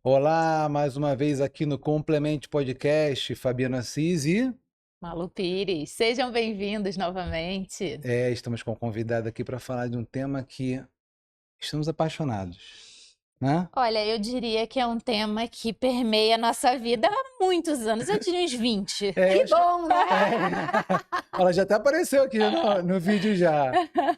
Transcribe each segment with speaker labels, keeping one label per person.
Speaker 1: Olá, mais uma vez aqui no Complemente Podcast, Fabiano Assis e
Speaker 2: Malu Pires, sejam bem-vindos novamente.
Speaker 1: estamos com um convidado aqui para falar de um tema que estamos apaixonados, né?
Speaker 2: Olha, eu diria que é um tema que permeia a nossa vida há muitos anos, eu diria uns 20.
Speaker 1: É,
Speaker 2: Que bom, né?
Speaker 1: ela já até apareceu aqui no vídeo já.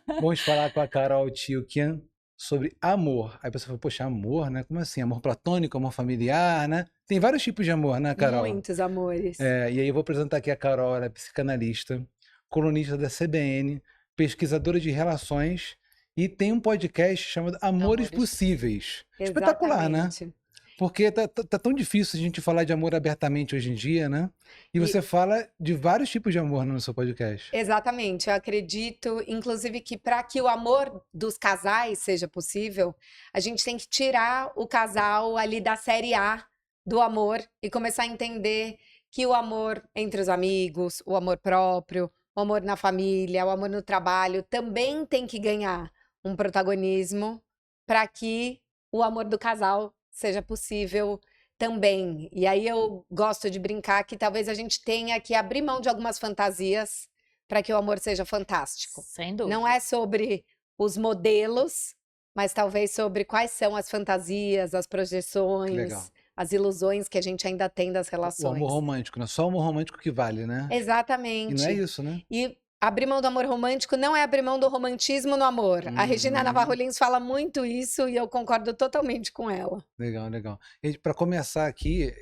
Speaker 1: Vamos falar com a Carol Tilkian sobre amor. Aí a pessoa fala, poxa, amor, né? Como assim? Amor platônico, amor familiar, né? Tem vários tipos de amor, né, Carol?
Speaker 3: Muitos amores.
Speaker 1: E aí eu vou apresentar aqui a Carol, ela é psicanalista, colunista da CBN, pesquisadora de relações e tem um podcast chamado Amores
Speaker 2: Amores
Speaker 1: Possíveis. Espetacular, né?
Speaker 3: Exatamente.
Speaker 1: Porque tá tão difícil a gente falar de amor abertamente hoje em dia, né? E
Speaker 3: E-
Speaker 1: você fala de vários tipos de amor no seu podcast.
Speaker 3: Exatamente. Eu acredito, inclusive, que para que o amor dos casais seja possível, a gente tem que tirar o casal ali da série A do amor e começar a entender que o amor entre os amigos, o amor próprio, o amor na família, o amor no trabalho também tem que ganhar um protagonismo para que o amor do casal seja possível também. E aí eu gosto de brincar que talvez a gente tenha que abrir mão de algumas fantasias para que o amor seja fantástico.
Speaker 2: Sem dúvida.
Speaker 3: Não é sobre os modelos, mas talvez sobre quais são as fantasias, as
Speaker 1: Que legal.
Speaker 3: projeções, as ilusões que a gente ainda tem das
Speaker 1: O amor
Speaker 3: relações.
Speaker 1: romântico, não é só o amor romântico que vale, né? E não é
Speaker 3: Exatamente.
Speaker 1: isso, né?
Speaker 3: E abrir mão do amor romântico não é abrir mão do romantismo no amor. A Regina Navarro Lins fala muito isso e eu concordo totalmente com ela.
Speaker 1: Legal, legal. Para começar aqui,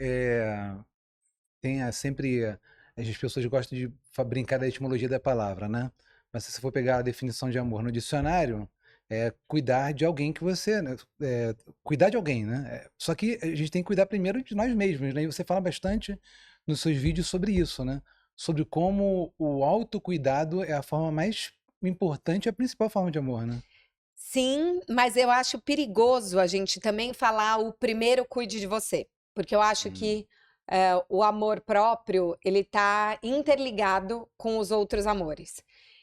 Speaker 1: sempre as pessoas gostam de brincar da etimologia da palavra, né? Mas se você for pegar a definição de amor no dicionário, é cuidar de alguém que você, né? Cuidar de alguém, né? Só que a gente tem que cuidar primeiro de nós mesmos, né? E você fala bastante nos seus vídeos sobre isso, né? Sobre como o autocuidado é a forma mais importante, a principal forma de amor, né?
Speaker 3: Sim, mas eu acho perigoso a gente também falar o primeiro cuide de você, porque eu acho que o amor próprio ele está interligado com os outros amores.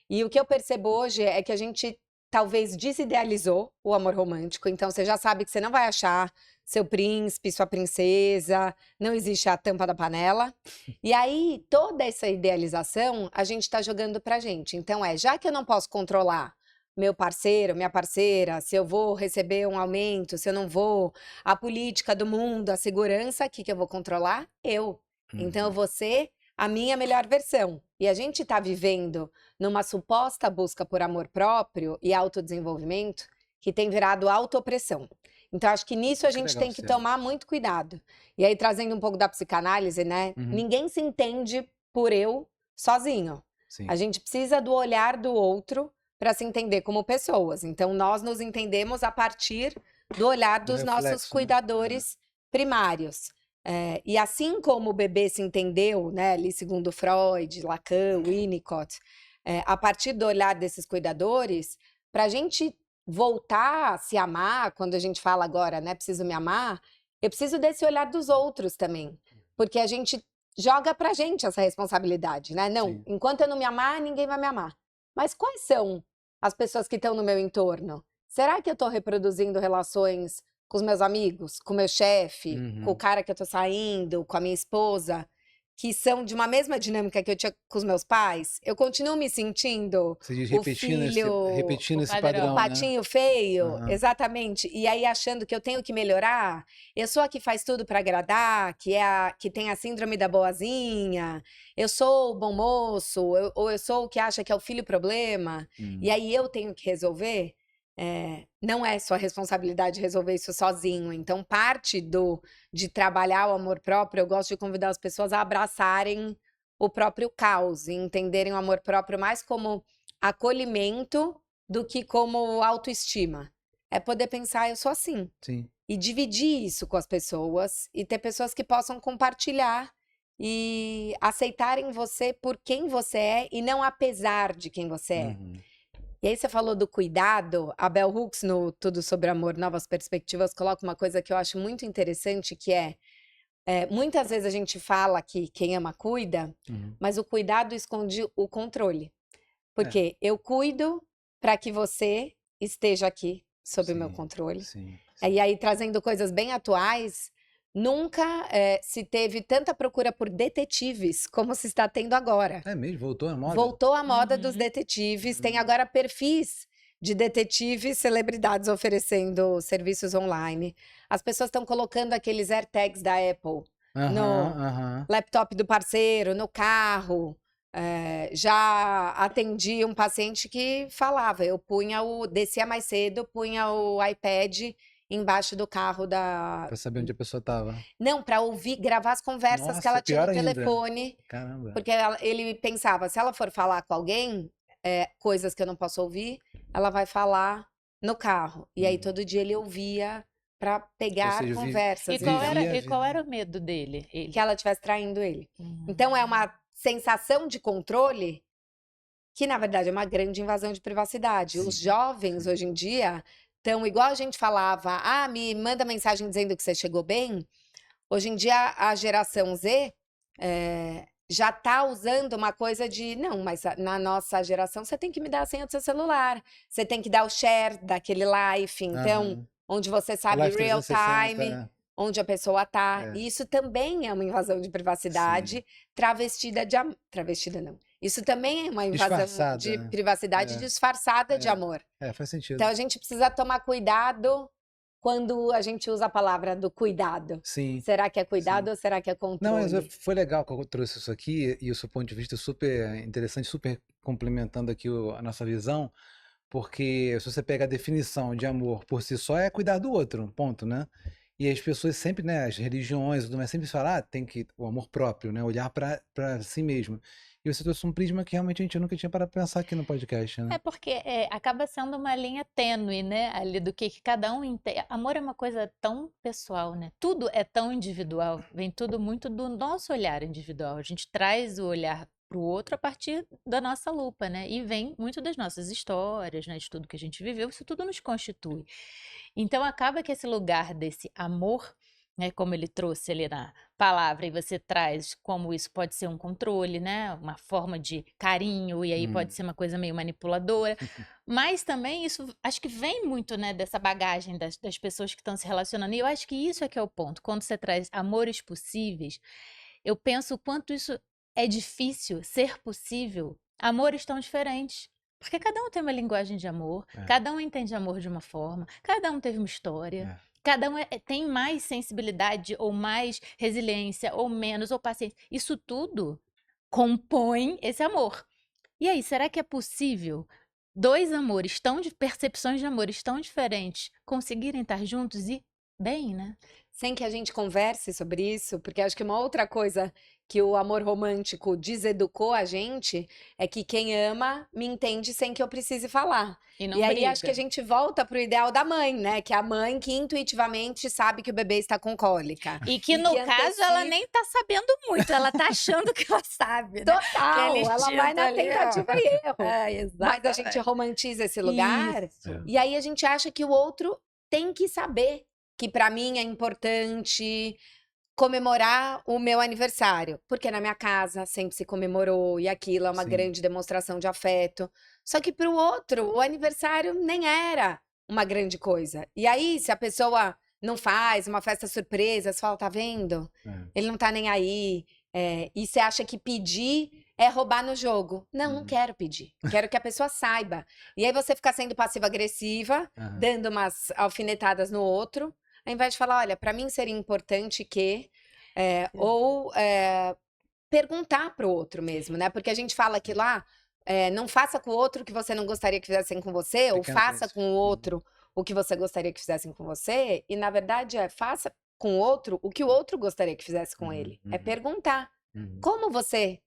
Speaker 3: E o que eu percebo hoje é que a gente talvez desidealizou o amor romântico, então você já sabe que você não vai achar seu príncipe, sua princesa, não existe a tampa da panela. E aí, toda essa idealização a gente está jogando pra gente. Então já que eu não posso controlar meu parceiro, minha parceira, se eu vou receber um aumento, se eu não vou, a política do mundo, a segurança, o que eu vou controlar? Eu. Então eu vou ser a minha melhor versão. E a gente está vivendo numa suposta busca por amor próprio e autodesenvolvimento que tem virado autoopressão. Então acho que nisso a
Speaker 1: Que
Speaker 3: gente
Speaker 1: legal,
Speaker 3: tem que
Speaker 1: Célia.
Speaker 3: tomar muito cuidado. E aí trazendo um pouco da psicanálise, né? Ninguém se entende por eu sozinho.
Speaker 1: Sim.
Speaker 3: A gente precisa do olhar do outro para se entender como pessoas. Então, nós nos entendemos a partir do olhar
Speaker 1: Do
Speaker 3: dos nossos
Speaker 1: reflexo, né?
Speaker 3: cuidadores primários. E assim como o bebê se entendeu, né, ali segundo Freud, Lacan, Winnicott, a partir do olhar desses cuidadores, para a gente voltar a se amar, quando a gente fala agora, né, preciso me amar, eu preciso desse olhar dos outros também, porque a gente joga pra gente essa responsabilidade, né? Não,
Speaker 1: Sim.
Speaker 3: enquanto eu não me amar, ninguém vai me amar. Mas quais são as pessoas que estão no meu entorno? Será que eu estou reproduzindo relações com os meus amigos, com o meu chefe, com o cara que eu estou saindo, com a minha esposa, que são de uma mesma dinâmica que eu tinha com os meus pais? Eu continuo me sentindo
Speaker 1: Você diz
Speaker 3: o
Speaker 1: repetindo
Speaker 3: filho,
Speaker 1: esse
Speaker 2: padrão.
Speaker 1: padrão, né?
Speaker 3: patinho feio,
Speaker 1: Aham.
Speaker 3: exatamente. E aí achando que eu tenho que melhorar, eu sou a que faz tudo para agradar, que é a que tem a síndrome da boazinha, eu sou o bom moço, ou eu sou o que acha que é o filho problema, e aí eu tenho que resolver. Não é sua responsabilidade resolver isso sozinho. Então, parte de trabalhar o amor próprio, eu gosto de convidar as pessoas a abraçarem o próprio caos e entenderem o amor próprio mais como acolhimento do que como autoestima. É poder pensar, eu sou assim.
Speaker 1: Sim.
Speaker 3: E dividir isso com as pessoas e ter pessoas que possam compartilhar e aceitarem você por quem você é e não apesar de quem você é. E aí você falou do cuidado, a Bell Hooks no Tudo Sobre Amor, Novas Perspectivas, coloca uma coisa que eu acho muito interessante, que muitas vezes a gente fala que quem ama cuida, mas o cuidado esconde o controle. Porque eu cuido para que você esteja aqui sob o meu controle.
Speaker 1: Sim.
Speaker 3: E aí, trazendo coisas bem atuais, nunca se teve tanta procura por detetives como se está tendo agora.
Speaker 1: É mesmo? Voltou a moda?
Speaker 3: Voltou a moda dos
Speaker 2: Uhum.
Speaker 3: detetives, tem agora perfis de detetives, celebridades oferecendo serviços online. As pessoas estão colocando aqueles AirTags da Apple
Speaker 1: Aham,
Speaker 3: no
Speaker 1: aham.
Speaker 3: laptop do parceiro, no carro. Já atendi um paciente que falava, eu descia mais cedo, punha o iPad embaixo do carro da...
Speaker 1: Pra saber onde a pessoa tava.
Speaker 3: Não, para ouvir, gravar as conversas que
Speaker 1: Nossa,
Speaker 3: ela tinha no
Speaker 1: pior ainda.
Speaker 3: telefone.
Speaker 1: Caramba.
Speaker 3: Porque ele pensava, se ela for falar com alguém, coisas que eu não posso ouvir, ela vai falar no carro. E aí todo dia ele ouvia para pegar
Speaker 1: seja,
Speaker 3: conversas.
Speaker 2: E qual
Speaker 1: vivia
Speaker 2: era,
Speaker 1: a
Speaker 2: e qual
Speaker 1: vida.
Speaker 2: era o medo dele? Ele.
Speaker 3: Que ela estivesse traindo ele.
Speaker 2: Uhum.
Speaker 3: Então é uma sensação de controle que, na verdade, é uma grande invasão de privacidade. Os
Speaker 1: Sim,
Speaker 3: jovens,
Speaker 1: sim.
Speaker 3: hoje em dia, estão igual a gente falava, me manda mensagem dizendo que você chegou bem. Hoje em dia, a geração Z já está usando uma coisa de, não, mas na nossa geração você tem que me dar a senha do seu celular, você tem que dar o share daquele live, então,
Speaker 1: Aham.
Speaker 3: onde você sabe
Speaker 1: Live
Speaker 3: real
Speaker 1: 360.
Speaker 3: time, onde a pessoa tá.
Speaker 1: É.
Speaker 3: E isso também é uma invasão de privacidade travestida de amor. Travestida não. Isso também é uma invasão
Speaker 1: Disfarçada,
Speaker 3: de
Speaker 1: né?
Speaker 3: privacidade disfarçada de amor.
Speaker 1: Faz sentido.
Speaker 3: Então a gente precisa tomar cuidado quando a gente usa a palavra do cuidado.
Speaker 1: Sim.
Speaker 3: Será que é cuidado
Speaker 1: Sim.
Speaker 3: ou será que é
Speaker 1: Não, mas
Speaker 3: controle?
Speaker 1: foi legal que eu trouxe isso aqui e o seu ponto de vista é super interessante, super complementando aqui a nossa visão, porque se você pega a definição de amor por si só é cuidar do outro, ponto, né? E as pessoas sempre, né, as religiões, tudo mais, sempre falam, tem que o amor próprio, né, olhar para si mesmo. E você trouxe um prisma que realmente a gente nunca tinha para pensar aqui no podcast, né?
Speaker 2: É porque acaba sendo uma linha tênue, né? Ali do que cada um entende. Amor é uma coisa tão pessoal, né? Tudo é tão individual. Vem tudo muito do nosso olhar individual. A gente traz o olhar para o outro a partir da nossa lupa, né? E vem muito das nossas histórias, né? De tudo que a gente viveu. Isso tudo nos constitui. Então acaba que esse lugar desse amor, né, como ele trouxe ali na palavra, e você traz como isso pode ser um controle, né, uma forma de carinho, e aí pode ser uma coisa meio manipuladora, mas também isso, acho que vem muito, né, dessa bagagem das pessoas que estão se relacionando, e eu acho que isso é que é o ponto, quando você traz amores possíveis, eu penso o quanto isso é difícil ser possível, amores tão diferentes. Porque cada um tem uma linguagem de amor, cada um entende amor de uma forma, cada um teve uma história, cada um tem mais sensibilidade ou mais resiliência ou menos ou paciência. Isso tudo compõe esse amor. E aí, será que é possível dois amores percepções de amores tão diferentes conseguirem estar juntos e bem, né?
Speaker 3: Sem que a gente converse sobre isso, porque acho que uma outra coisa que o amor romântico deseducou a gente é que quem ama me entende sem que eu precise falar.
Speaker 2: E não
Speaker 3: E aí
Speaker 2: briga.
Speaker 3: acho que a gente volta pro ideal da mãe, né? Que é a mãe que intuitivamente sabe que o bebê está com cólica.
Speaker 2: E que no caso ela
Speaker 3: antecipa-
Speaker 2: nem tá sabendo muito, ela tá achando que ela sabe, né?
Speaker 3: Total,
Speaker 2: Aquele
Speaker 3: ela vai
Speaker 2: instinto
Speaker 3: na
Speaker 2: ali, ó.
Speaker 3: tentativa e erro.
Speaker 2: Exato.
Speaker 3: Mas a gente romantiza esse lugar
Speaker 2: Isso.
Speaker 3: e aí a gente acha que o outro tem que saber que para mim é importante comemorar o meu aniversário, porque na minha casa sempre se comemorou e aquilo é uma
Speaker 1: Sim.
Speaker 3: grande demonstração de afeto. Só que para o outro, o aniversário nem era uma grande coisa. E aí, se a pessoa não faz uma festa surpresa, você fala, tá vendo? Ele não tá nem aí. E você acha que pedir é roubar no jogo. Não, não quero pedir. Quero que a pessoa saiba. E aí você fica sendo passiva-agressiva, dando umas alfinetadas no outro, ao invés de falar, olha, para mim seria importante que... perguntar pro outro mesmo, né? Porque a gente fala que lá, não faça com o outro o que você não gostaria que fizessem com você, ou
Speaker 1: Pequena
Speaker 3: faça
Speaker 1: crença.
Speaker 3: com o outro o que você gostaria que fizessem com você, e na verdade faça com o outro o que o outro gostaria que fizesse com ele. É perguntar. Como você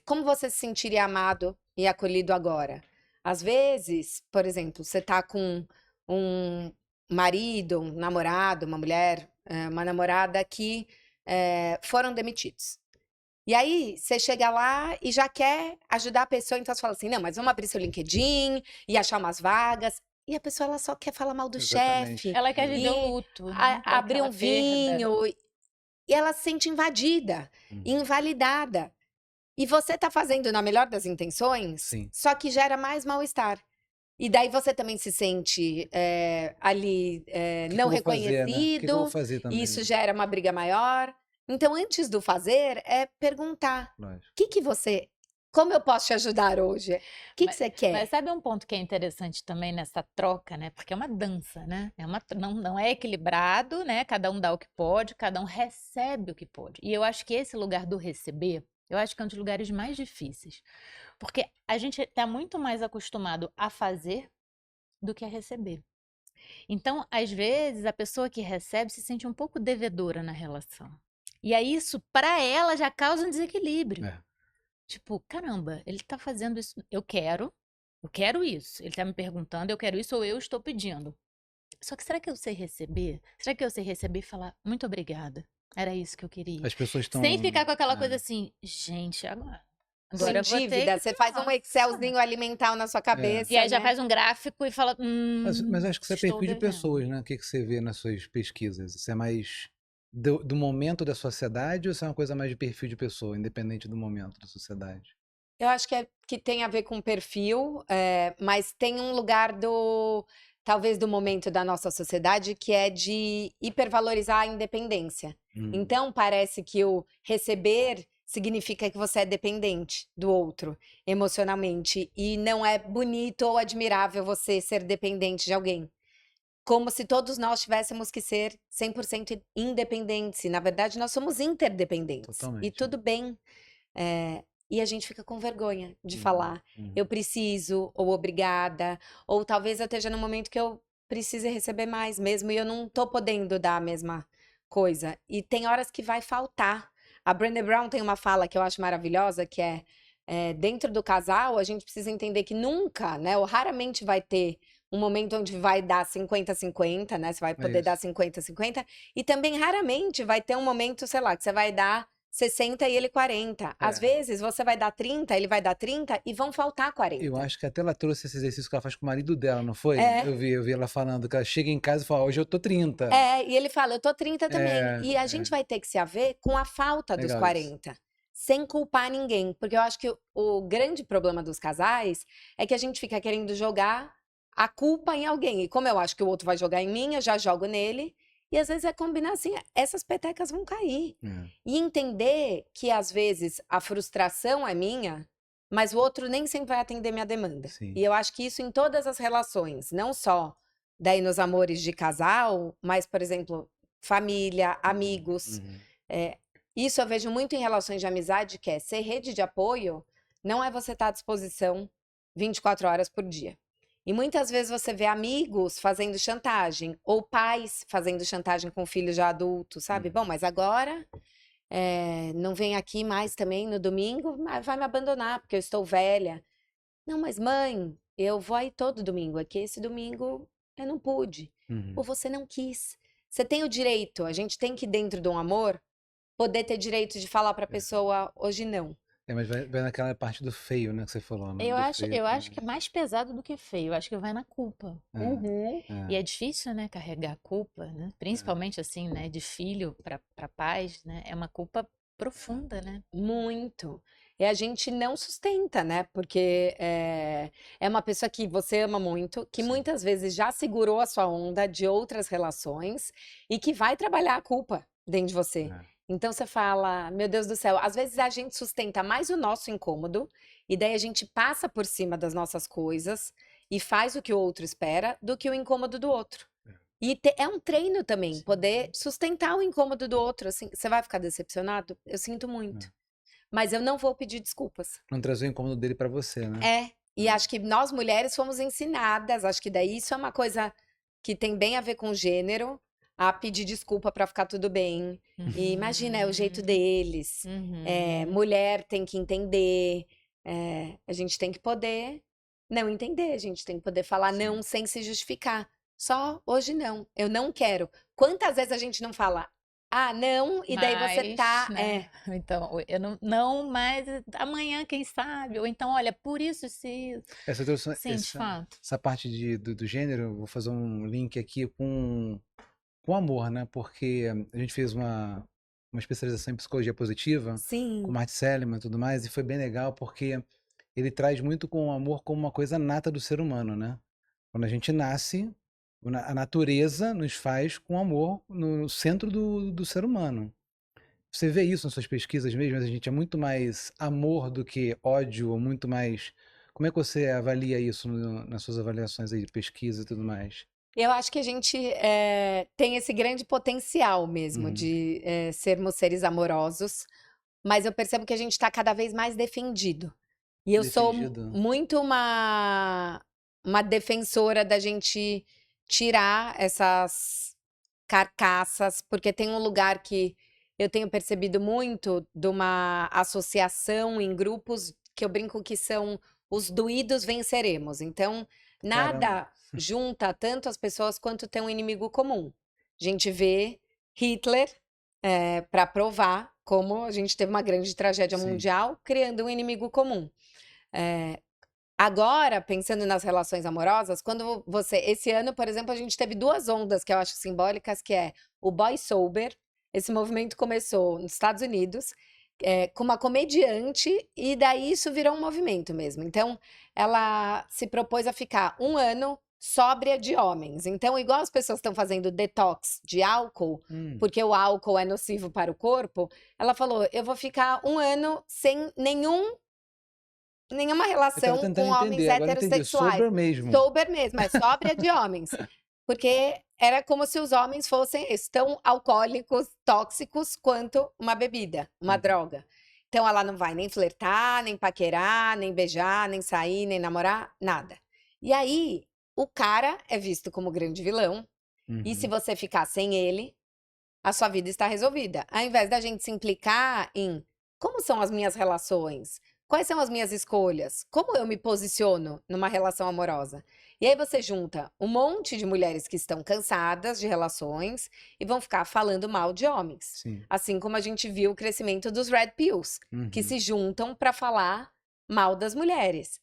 Speaker 3: como você se sentiria amado e acolhido agora? Às vezes, por exemplo, você tá com um marido, um namorado, uma mulher, uma namorada que foram demitidos. E aí, você chega lá e já quer ajudar a pessoa, então você fala assim, não, mas vamos abrir seu LinkedIn e achar umas vagas. E a pessoa, ela só quer falar mal do
Speaker 1: Exatamente.
Speaker 3: chefe,
Speaker 2: Ela quer viver
Speaker 3: E
Speaker 2: o luto, né?
Speaker 3: abrir
Speaker 2: Aquela
Speaker 3: um vinho,
Speaker 2: perda.
Speaker 3: e ela se sente invadida, invalidada. E você tá fazendo na melhor das intenções,
Speaker 1: Sim.
Speaker 3: só que gera mais mal-estar. E daí você também se sente ali
Speaker 1: O que que
Speaker 3: não
Speaker 1: eu vou fazer, né? O que que eu vou
Speaker 3: reconhecido,
Speaker 1: fazer
Speaker 3: e
Speaker 1: também,
Speaker 3: isso
Speaker 1: né?
Speaker 3: gera uma briga maior. Então, antes do fazer, é perguntar: o
Speaker 1: Lógico.
Speaker 3: que você, como eu posso te ajudar hoje? O que
Speaker 2: Mas,
Speaker 3: você
Speaker 2: mas
Speaker 3: quer?
Speaker 2: sabe um ponto que é interessante também nessa troca, né? Porque é uma dança, né? Não é equilibrado, né? Cada um dá o que pode, cada um recebe o que pode. E eu acho que esse lugar do receber, eu acho que é um dos lugares mais difíceis. Porque a gente está muito mais acostumado a fazer do que a receber. Então, às vezes, a pessoa que recebe se sente um pouco devedora na relação. E aí, isso, para ela, já causa um desequilíbrio.
Speaker 1: É.
Speaker 2: Tipo, caramba, ele tá fazendo isso, eu quero isso. Ele tá me perguntando, eu quero isso ou eu estou pedindo. Só que será que eu sei receber? Será que eu sei receber e falar, muito obrigada, era isso que eu queria?
Speaker 1: As pessoas
Speaker 2: Sem
Speaker 1: estão.
Speaker 2: ficar com aquela coisa assim, gente,
Speaker 3: Com
Speaker 2: agora eu vou ter
Speaker 3: dívida,
Speaker 2: que
Speaker 3: você faz um
Speaker 2: nossa.
Speaker 3: Excelzinho alimentar na sua
Speaker 1: É.
Speaker 2: E
Speaker 3: cabeça,
Speaker 2: aí já
Speaker 3: né?
Speaker 2: faz um gráfico e fala,
Speaker 1: Mas acho que isso é
Speaker 2: estou
Speaker 1: perfil de
Speaker 2: devendo.
Speaker 1: pessoas, né? O que que você vê nas suas pesquisas? Isso é mais do momento da sociedade ou isso é uma coisa mais de perfil de pessoa, independente do momento da sociedade?
Speaker 3: Eu acho que tem a ver com perfil, mas tem um lugar talvez do momento da nossa sociedade que é de hipervalorizar a independência.
Speaker 1: Hum,
Speaker 3: Então parece que o receber significa que você é dependente do outro emocionalmente e não é bonito ou admirável você ser dependente de alguém. Como se todos nós tivéssemos que ser 100% independentes. E, na verdade, nós somos interdependentes. E
Speaker 1: totalmente.
Speaker 3: tudo bem. E a gente fica com vergonha de
Speaker 1: Uhum,
Speaker 3: falar, eu
Speaker 1: uhum.
Speaker 3: preciso, ou obrigada, ou talvez eu esteja num momento que eu precise receber mais mesmo e eu não tô podendo dar a mesma coisa. E tem horas que vai faltar. A Brené Brown tem uma fala que eu acho maravilhosa, que dentro do casal, a gente precisa entender que nunca, né, ou raramente vai ter um momento onde vai dar 50-50, né, você vai
Speaker 1: É
Speaker 3: poder dar
Speaker 1: isso.
Speaker 3: 50-50, e também raramente vai ter um momento, sei lá, que você vai dar 60 e ele 40. Às
Speaker 1: É.
Speaker 3: vezes você vai dar 30, ele vai dar 30 e vão faltar
Speaker 1: Eu
Speaker 3: 40.
Speaker 1: acho que até ela trouxe esse exercício que ela faz com o marido dela, não foi?
Speaker 3: É,
Speaker 1: Eu vi ela falando que ela chega em casa e fala, hoje eu tô 30.
Speaker 3: e ele fala, eu tô 30 também.
Speaker 1: É,
Speaker 3: E a gente vai ter que se haver com a falta dos
Speaker 1: legal isso.
Speaker 3: 40, sem culpar ninguém. Porque eu acho que o grande problema dos casais é que a gente fica querendo jogar a culpa em alguém. E como eu acho que o outro vai jogar em mim, eu já jogo nele. E às vezes é combinar assim, essas petecas vão cair.
Speaker 1: É,
Speaker 3: E entender que às vezes a frustração é minha, mas o outro nem sempre vai atender minha demanda.
Speaker 1: sim.
Speaker 3: E eu acho que isso em todas as relações, não só daí nos amores de casal, mas, por exemplo, família, amigos.
Speaker 1: Uhum.
Speaker 3: É, isso eu vejo muito em relações de amizade, que é ser rede de apoio, não é você estar à disposição 24 horas por dia. E muitas vezes você vê amigos fazendo chantagem, ou pais fazendo chantagem com filhos já adultos, sabe?
Speaker 1: Uhum.
Speaker 3: Bom, mas agora não vem aqui mais também no domingo, mas vai me abandonar, porque eu estou velha. Não, mas mãe, eu vou aí todo domingo. É que esse domingo eu não pude. Ou
Speaker 1: Uhum.
Speaker 3: você não quis. Você tem o direito, a gente tem que, dentro de um amor, poder ter direito de falar pra
Speaker 1: É.
Speaker 3: pessoa hoje não.
Speaker 1: Mas vai naquela parte do feio, né, que você falou, né?
Speaker 2: Eu
Speaker 1: Do
Speaker 2: acho,
Speaker 1: feio.
Speaker 2: eu acho que é mais pesado do que feio. Eu acho que vai na culpa.
Speaker 3: Uhum.
Speaker 2: E é difícil, né, carregar a culpa, né? Principalmente assim, né, de filho para pais, né? É uma culpa profunda, né?
Speaker 3: Muito. E a gente não sustenta, né? Porque é uma pessoa que você ama muito, que
Speaker 1: Sim.
Speaker 3: muitas vezes já segurou a sua onda de outras relações e que vai trabalhar a culpa dentro de você.
Speaker 1: É.
Speaker 3: Então você fala, meu Deus do céu, às vezes a gente sustenta mais o nosso incômodo e daí a gente passa por cima das nossas coisas e faz o que o outro espera do que o incômodo do outro. E é um treino também,
Speaker 1: Sim.
Speaker 3: poder sustentar o incômodo do outro, assim, você vai ficar decepcionado? Eu sinto muito.
Speaker 1: É.
Speaker 3: Mas eu não vou pedir desculpas.
Speaker 1: Não trazer o incômodo dele pra você, né?
Speaker 3: E acho que nós mulheres fomos ensinadas, acho que daí isso é uma coisa que tem bem a ver com gênero, a pedir desculpa pra ficar tudo bem. E imagina, é o jeito deles.
Speaker 2: Uhum.
Speaker 3: Mulher tem que entender, a gente tem que poder não entender, a gente tem que poder falar
Speaker 1: Sim.
Speaker 3: não sem se justificar. Só hoje não, eu não quero. Quantas vezes a gente não fala, ah, não, e daí você
Speaker 2: Mas,
Speaker 3: tá,
Speaker 2: né? Então, eu não, mas amanhã, quem sabe? Ou então, olha, por isso se.
Speaker 1: Essa, trouxe-
Speaker 2: Sim, de fato.
Speaker 1: essa parte do gênero, eu vou fazer um link aqui com amor, né? Porque a gente fez uma especialização em psicologia positiva com o
Speaker 3: sim,
Speaker 1: Martin Seligman e tudo mais, e foi bem legal porque ele traz muito com o amor como uma coisa nata do ser humano, né? Quando a gente nasce, a natureza nos faz com amor no centro do ser humano. Você vê isso nas suas pesquisas mesmo? A gente é muito mais amor do que ódio, ou muito mais. Como é que você avalia isso nas suas avaliações aí de pesquisa e tudo mais?
Speaker 3: Eu acho que a gente tem esse grande potencial mesmo
Speaker 1: Uhum.
Speaker 3: de sermos seres amorosos, mas eu percebo que a gente está cada vez mais defendido. E eu sou
Speaker 1: Defendido.
Speaker 3: muito uma defensora da gente tirar essas carcaças, porque tem um lugar que eu tenho percebido muito de uma associação em grupos que eu brinco que são os doídos venceremos. Então,
Speaker 1: Caramba.
Speaker 3: nada junta tanto as pessoas quanto tem um inimigo comum. A gente vê Hitler para provar como a gente teve uma grande tragédia
Speaker 1: Sim.
Speaker 3: mundial criando um inimigo comum. Agora, pensando nas relações amorosas, quando você. Esse ano, por exemplo, a gente teve duas ondas que eu acho simbólicas, que é o Boy Sober. Esse movimento começou nos Estados Unidos, com uma comediante, e daí isso virou um movimento mesmo. Então, ela se propôs a ficar um ano sóbria de homens. Então, igual as pessoas estão fazendo detox de álcool, porque o álcool é nocivo para o corpo, ela falou: eu vou ficar um ano sem nenhuma
Speaker 1: Eu tava
Speaker 3: relação
Speaker 1: tentando
Speaker 3: com homens
Speaker 1: entender, agora eu entendi.
Speaker 3: heterossexuais.
Speaker 1: Sober mesmo.
Speaker 3: Sober mesmo, é sóbria de homens. Porque era como se os homens fossem tão alcoólicos, tóxicos, quanto uma bebida, uma droga. Então ela não vai nem flertar, nem paquerar, nem beijar, nem sair, nem namorar, nada. E aí, o cara é visto como grande vilão, e se você ficar sem ele, a sua vida está resolvida. Ao invés da gente se implicar em como são as minhas relações, quais são as minhas escolhas, como eu me posiciono numa relação amorosa. E aí você junta um monte de mulheres que estão cansadas de relações e vão ficar falando mal de homens.
Speaker 1: Sim.
Speaker 3: Assim como a gente viu o crescimento dos Red Pills, que se juntam para falar mal das mulheres.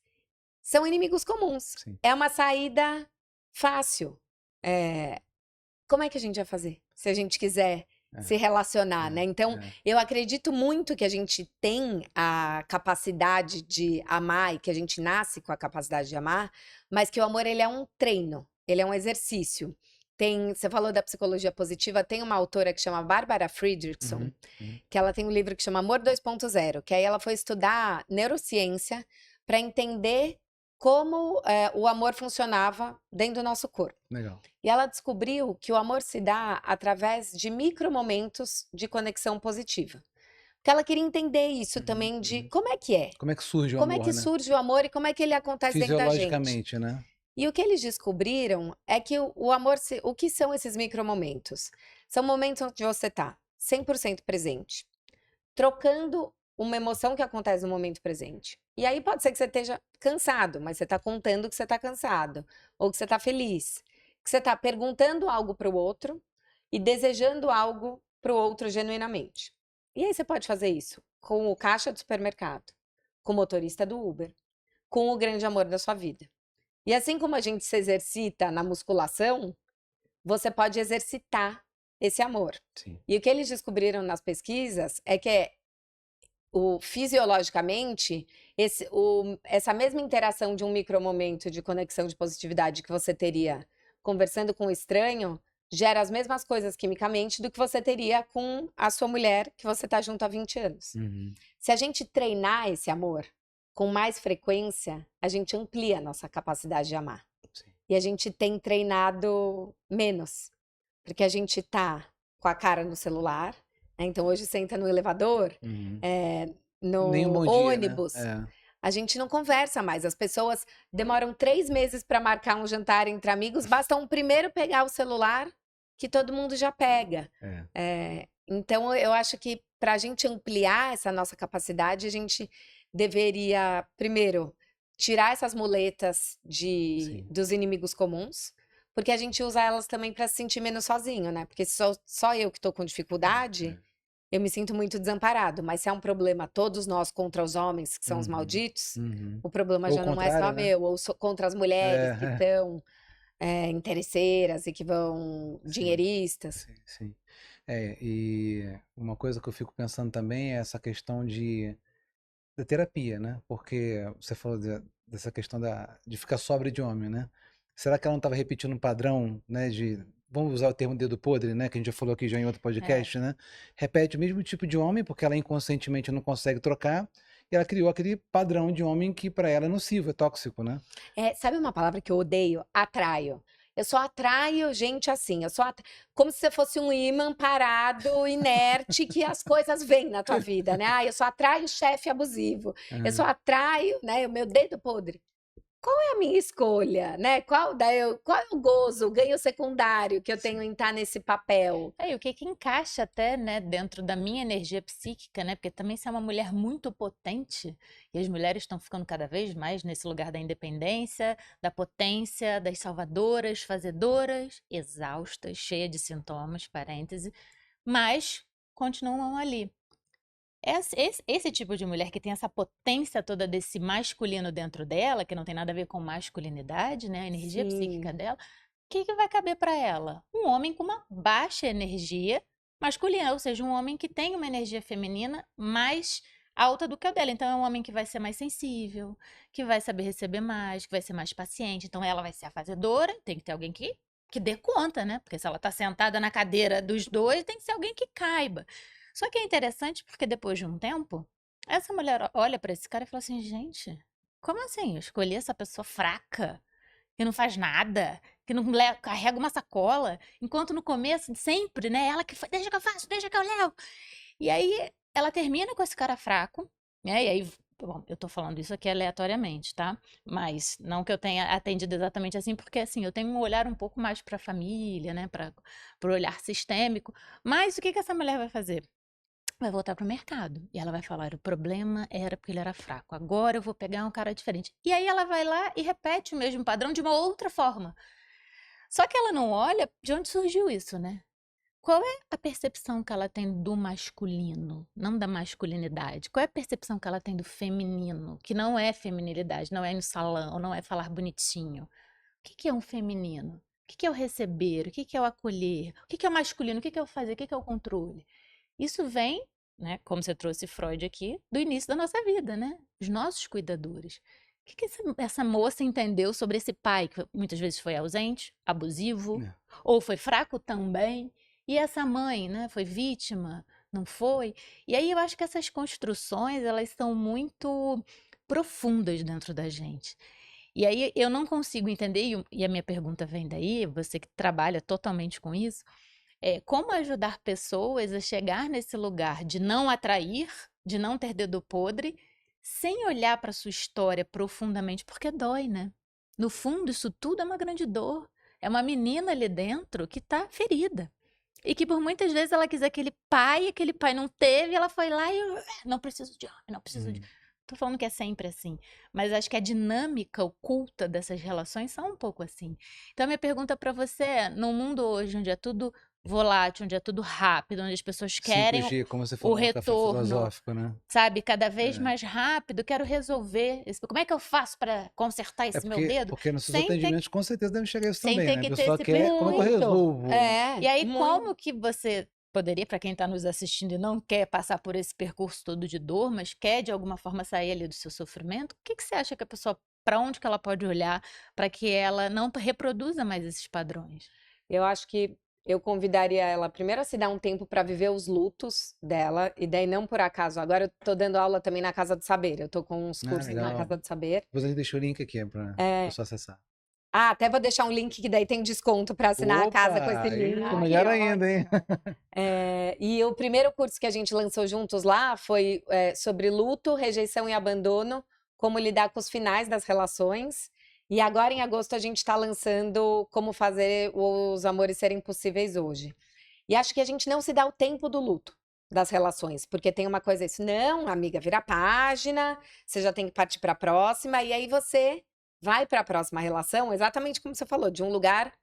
Speaker 3: São inimigos comuns.
Speaker 1: Sim.
Speaker 3: É uma saída fácil. Como é que a gente vai fazer se a gente quiser se relacionar, né? Então, eu acredito muito que a gente tem a capacidade de amar e que a gente nasce com a capacidade de amar, mas que o amor ele é um treino, ele é um exercício. Você falou da psicologia positiva, tem uma autora que chama Barbara Fredrickson, que ela tem um livro que chama Amor 2.0, que aí ela foi estudar neurociência para entender como o amor funcionava dentro do nosso corpo.
Speaker 1: Legal.
Speaker 3: E ela descobriu que o amor se dá através de micromomentos de conexão positiva. Porque ela queria entender isso também de como é que é.
Speaker 1: Como é que surge o
Speaker 3: Como
Speaker 1: amor,
Speaker 3: é que
Speaker 1: né?
Speaker 3: surge o amor e como é que ele acontece dentro da gente.
Speaker 1: Fisiologicamente, né?
Speaker 3: E o que eles descobriram é que o amor, o que são esses micromomentos? São momentos onde você está 100% presente, trocando uma emoção que acontece no momento presente. E aí pode ser que você esteja cansado, mas você está contando que você está cansado, ou que você está feliz, que você está perguntando algo para o outro e desejando algo para o outro genuinamente. E aí você pode fazer isso com o caixa do supermercado, com o motorista do Uber, com o grande amor da sua vida. E assim como a gente se exercita na musculação, você pode exercitar esse amor.
Speaker 1: Sim.
Speaker 3: E o que eles descobriram nas pesquisas é que fisiologicamente, essa mesma interação de um micromomento de conexão de positividade que você teria conversando com um estranho, gera as mesmas coisas quimicamente do que você teria com a sua mulher que você está junto há 20 anos. Se a gente treinar esse amor com mais frequência, a gente amplia a nossa capacidade de amar.
Speaker 1: Sim.
Speaker 3: E a gente tem treinado menos, porque a gente tá com a cara no celular. Então, hoje você entra no elevador, no
Speaker 1: Nem um bom dia,
Speaker 3: ônibus,
Speaker 1: né?
Speaker 3: a gente não conversa mais. As pessoas demoram 3 meses para marcar um jantar entre amigos, basta um primeiro pegar o celular, que todo mundo já pega. Então, eu acho que para a gente ampliar essa nossa capacidade, a gente deveria, primeiro, tirar essas muletas dos inimigos comuns, porque a gente usa elas também para se sentir menos sozinho, né? Porque só eu que estou com dificuldade, eu me sinto muito desamparado. Mas se é um problema todos nós contra os homens, que são os malditos, o problema
Speaker 1: Ou
Speaker 3: já não é só
Speaker 1: contrário, né?
Speaker 3: meu. Ou contra as mulheres que estão interesseiras e que vão dinheiristas.
Speaker 1: Sim, sim. E uma coisa que eu fico pensando também é essa questão da terapia, né? Porque você falou dessa questão de ficar sóbrio de homem, né? Será que ela não estava repetindo um padrão, né, vamos usar o termo dedo podre, né, que a gente já falou aqui já em outro
Speaker 2: É.
Speaker 1: podcast, né? Repete o mesmo tipo de homem, porque ela inconscientemente não consegue trocar, e ela criou aquele padrão de homem que para ela é nocivo, é tóxico, né?
Speaker 3: Sabe uma palavra que eu odeio? Atraio. Eu só atraio gente assim, como se você fosse um ímã parado, inerte, que as coisas vêm na tua vida, né? Eu só atraio chefe abusivo, eu só atraio, né, o meu dedo podre. Qual é a minha escolha, né? Qual é o gozo, o ganho secundário que eu tenho em estar nesse papel?
Speaker 2: E o que que encaixa até, né, dentro da minha energia psíquica, né? Porque também você é uma mulher muito potente, e as mulheres estão ficando cada vez mais nesse lugar da independência, da potência, das salvadoras, fazedoras, exaustas, cheia de sintomas, parêntese, mas continuam ali. Esse tipo de mulher que tem essa potência toda desse masculino dentro dela, que não tem nada a ver com masculinidade, né? A energia psíquica
Speaker 3: Sim,
Speaker 2: dela, o que que vai caber para ela? Um homem com uma baixa energia masculina, ou seja, um homem que tem uma energia feminina mais alta do que a dela. Então, é um homem que vai ser mais sensível, que vai saber receber mais, que vai ser mais paciente. Então, ela vai ser a fazedora, tem que ter alguém que dê conta, né? Porque se ela tá sentada na cadeira dos dois, tem que ser alguém que caiba. Só que é interessante porque depois de um tempo, essa mulher olha para esse cara e fala assim: gente, como assim? Eu escolhi essa pessoa fraca, que não faz nada, que não carrega uma sacola, enquanto no começo, sempre, né? Ela que deixa que eu faço, deixa que eu levo. E aí ela termina com esse cara fraco, né? E aí, bom, eu tô falando isso aqui aleatoriamente, tá? Mas não que eu tenha atendido exatamente assim, porque assim, eu tenho um olhar um pouco mais para a família, né? Para o olhar sistêmico. Mas o que que essa mulher vai fazer? Vai voltar pro mercado. E ela vai falar: o problema era porque ele era fraco. Agora eu vou pegar um cara diferente. E aí ela vai lá e repete o mesmo padrão de uma outra forma. Só que ela não olha de onde surgiu isso, né? Qual é a percepção que ela tem do masculino, não da masculinidade? Qual é a percepção que ela tem do feminino, que não é feminilidade, não é ir no salão, não é falar bonitinho? O que que é um feminino? O que que é o receber? O que que é o acolher? O que que é o masculino? O que que é o fazer? O que que é o controle? Isso vem, né, como você trouxe Freud aqui, do início da nossa vida, né? Os nossos cuidadores. O que que essa moça entendeu sobre esse pai que muitas vezes foi ausente, abusivo,
Speaker 1: É.
Speaker 2: ou foi fraco também? E essa mãe, né, foi vítima, não foi? E aí eu acho que essas construções, elas são muito profundas dentro da gente. E aí eu não consigo entender, e a minha pergunta vem daí, você que trabalha totalmente com isso, como ajudar pessoas a chegar nesse lugar de não atrair, de não ter dedo podre, sem olhar para sua história profundamente, porque dói, né? No fundo, isso tudo é uma grande dor. É uma menina ali dentro que está ferida. E que por muitas vezes ela quis aquele pai não teve, ela foi lá e não preciso de homem, não preciso de. Tô falando que é sempre assim, mas acho que a dinâmica oculta dessas relações são um pouco assim. Então, a minha pergunta para você é: num mundo hoje onde é tudo volátil, onde é tudo rápido, onde as pessoas querem
Speaker 1: 5G, como você
Speaker 2: o
Speaker 1: falou no café
Speaker 2: retorno,
Speaker 1: filosófico, né?
Speaker 2: sabe, cada vez
Speaker 1: É.
Speaker 2: mais rápido, quero resolver. Como é que eu faço para consertar esse meu dedo
Speaker 1: Porque nos seus
Speaker 2: sem ter
Speaker 1: atendimentos com certeza deve chegar isso
Speaker 2: sem
Speaker 1: também,
Speaker 2: ter
Speaker 1: né? A
Speaker 2: que ter
Speaker 1: pessoa
Speaker 2: esse
Speaker 1: quer, como é que eu
Speaker 3: muito.
Speaker 1: resolvo?
Speaker 2: e aí,
Speaker 3: Muito.
Speaker 2: como que você poderia, para quem está nos assistindo e não quer passar por esse percurso todo de dor, mas quer de alguma forma sair ali do seu sofrimento, o que que você acha que a pessoa, para onde que ela pode olhar para que ela não reproduza mais esses padrões?
Speaker 3: Eu acho que eu convidaria ela primeiro a se dar um tempo para viver os lutos dela, e daí não por acaso. Agora eu tô dando aula também na Casa do Saber. Eu tô com uns
Speaker 1: Ah,
Speaker 3: cursos na
Speaker 1: legal.
Speaker 3: Casa do Saber.
Speaker 1: Depois a gente deixa o link aqui para a pessoa acessar.
Speaker 3: Até vou deixar um link que daí tem desconto para assinar a casa com esse
Speaker 1: Opa,
Speaker 3: link.
Speaker 1: isso, melhor ainda, hein?
Speaker 3: E o primeiro curso que a gente lançou juntos lá foi sobre luto, rejeição e abandono, como lidar com os finais das relações. E agora, em agosto, a gente está lançando como fazer os amores serem possíveis hoje. E acho que a gente não se dá o tempo do luto das relações, porque tem uma coisa isso, não, amiga, vira a página, você já tem que partir para a próxima, e aí você vai para a próxima relação, exatamente como você falou, de um lugar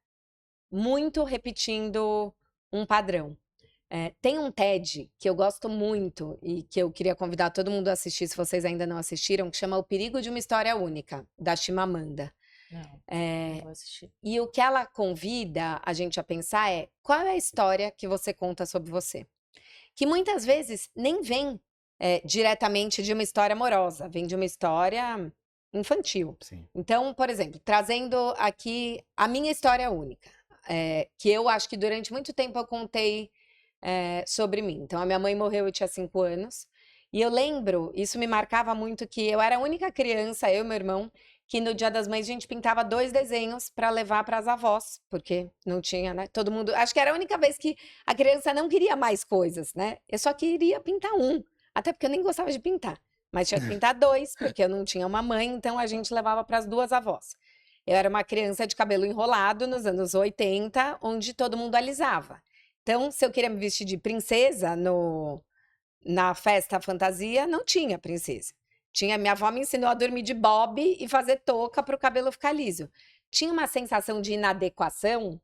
Speaker 3: muito repetindo um padrão. Tem um TED que eu gosto muito e que eu queria convidar todo mundo a assistir, se vocês ainda não assistiram, que chama O Perigo de uma História Única, da Chimamanda.
Speaker 2: Não vou assistir.
Speaker 3: E o que ela convida a gente a pensar é: qual é a história que você conta sobre você? Que muitas vezes nem vem diretamente de uma história amorosa, vem de uma história, infantil.
Speaker 1: Sim.
Speaker 3: Então, por exemplo, trazendo aqui a minha história única, que eu acho que durante muito tempo eu contei sobre mim. Então, a minha mãe morreu, eu tinha 5 anos, e eu lembro, isso me marcava muito, que eu era a única criança, eu e meu irmão, que no Dia das Mães a gente pintava 2 desenhos para levar para as avós, porque não tinha, né? Todo mundo. Acho que era a única vez que a criança não queria mais coisas, né? Eu só queria pintar um, até porque eu nem gostava de pintar. Mas tinha que pintar 2, porque eu não tinha uma mãe, então a gente levava para as 2 avós. Eu era uma criança de cabelo enrolado nos anos 80, onde todo mundo alisava. Então, se eu queria me vestir de princesa na festa fantasia, não tinha princesa. Minha avó me ensinou a dormir de bob e fazer touca para o cabelo ficar liso. Tinha uma sensação de inadequação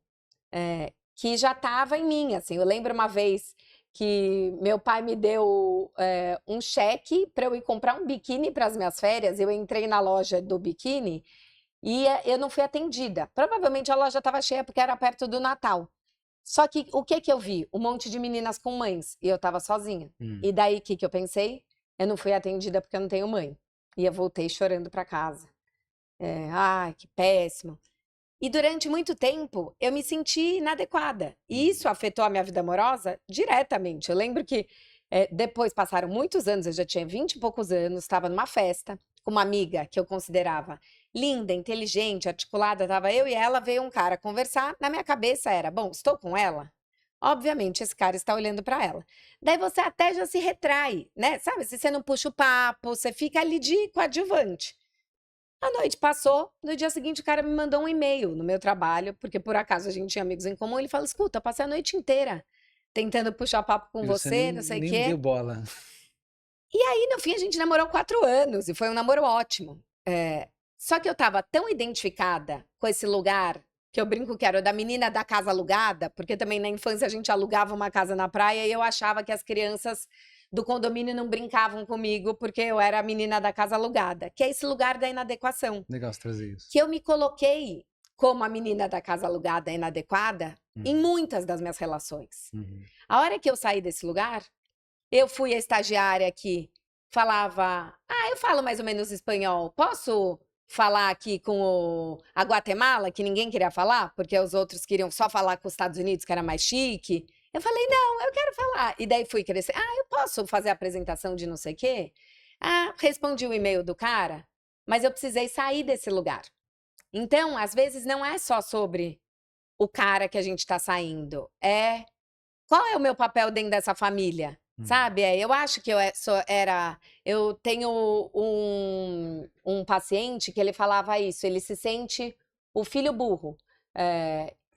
Speaker 3: que já estava em mim, assim. Eu lembro uma vez que meu pai me deu um cheque para eu ir comprar um biquíni para as minhas férias. Eu entrei na loja do biquíni e eu não fui atendida. Provavelmente a loja estava cheia porque era perto do Natal. Só que o que eu vi? Um monte de meninas com mães e eu estava sozinha. E daí o que eu pensei? Eu não fui atendida porque eu não tenho mãe. E eu voltei chorando para casa. Ai, que péssimo. E durante muito tempo eu me senti inadequada. E isso afetou a minha vida amorosa diretamente. Eu lembro que depois passaram muitos anos, eu já tinha 20 e poucos anos, estava numa festa com uma amiga que eu considerava linda, inteligente, articulada, estava eu e ela, veio um cara conversar. Na minha cabeça era, bom, estou com ela? Obviamente esse cara está olhando para ela. Daí você até já se retrai, né? Sabe, se você não puxa o papo, você fica ali de coadjuvante. A noite passou, no dia seguinte o cara me mandou um e-mail no meu trabalho, porque por acaso a gente tinha amigos em comum, ele falou, escuta, passei a noite inteira tentando puxar papo com
Speaker 1: E você
Speaker 3: você, não sei o
Speaker 1: nem
Speaker 3: quê.
Speaker 1: deu bola.
Speaker 3: E aí, no fim, a gente namorou 4 anos, e foi um namoro ótimo. Só que eu tava tão identificada com esse lugar, que eu brinco que era o da menina da casa alugada, porque também na infância a gente alugava uma casa na praia e eu achava que as crianças do condomínio não brincavam comigo porque eu era a menina da casa alugada, que é esse lugar da inadequação.
Speaker 1: Legal você trazer isso.
Speaker 3: Que eu me coloquei como a menina da casa alugada inadequada em muitas das minhas relações. A hora que eu saí desse lugar, eu fui a estagiária que falava, eu falo mais ou menos espanhol, posso falar aqui com a Guatemala, que ninguém queria falar, porque os outros queriam só falar com os Estados Unidos, que era mais chique. Eu falei, não, eu quero falar. E daí fui crescer, eu posso fazer a apresentação de não sei o quê? Respondi o e-mail do cara, mas eu precisei sair desse lugar. Então, às vezes, não é só sobre o cara que a gente está saindo, qual é o meu papel dentro dessa família? Sabe? Eu acho que eu tenho um paciente que ele falava isso, ele se sente o filho burro.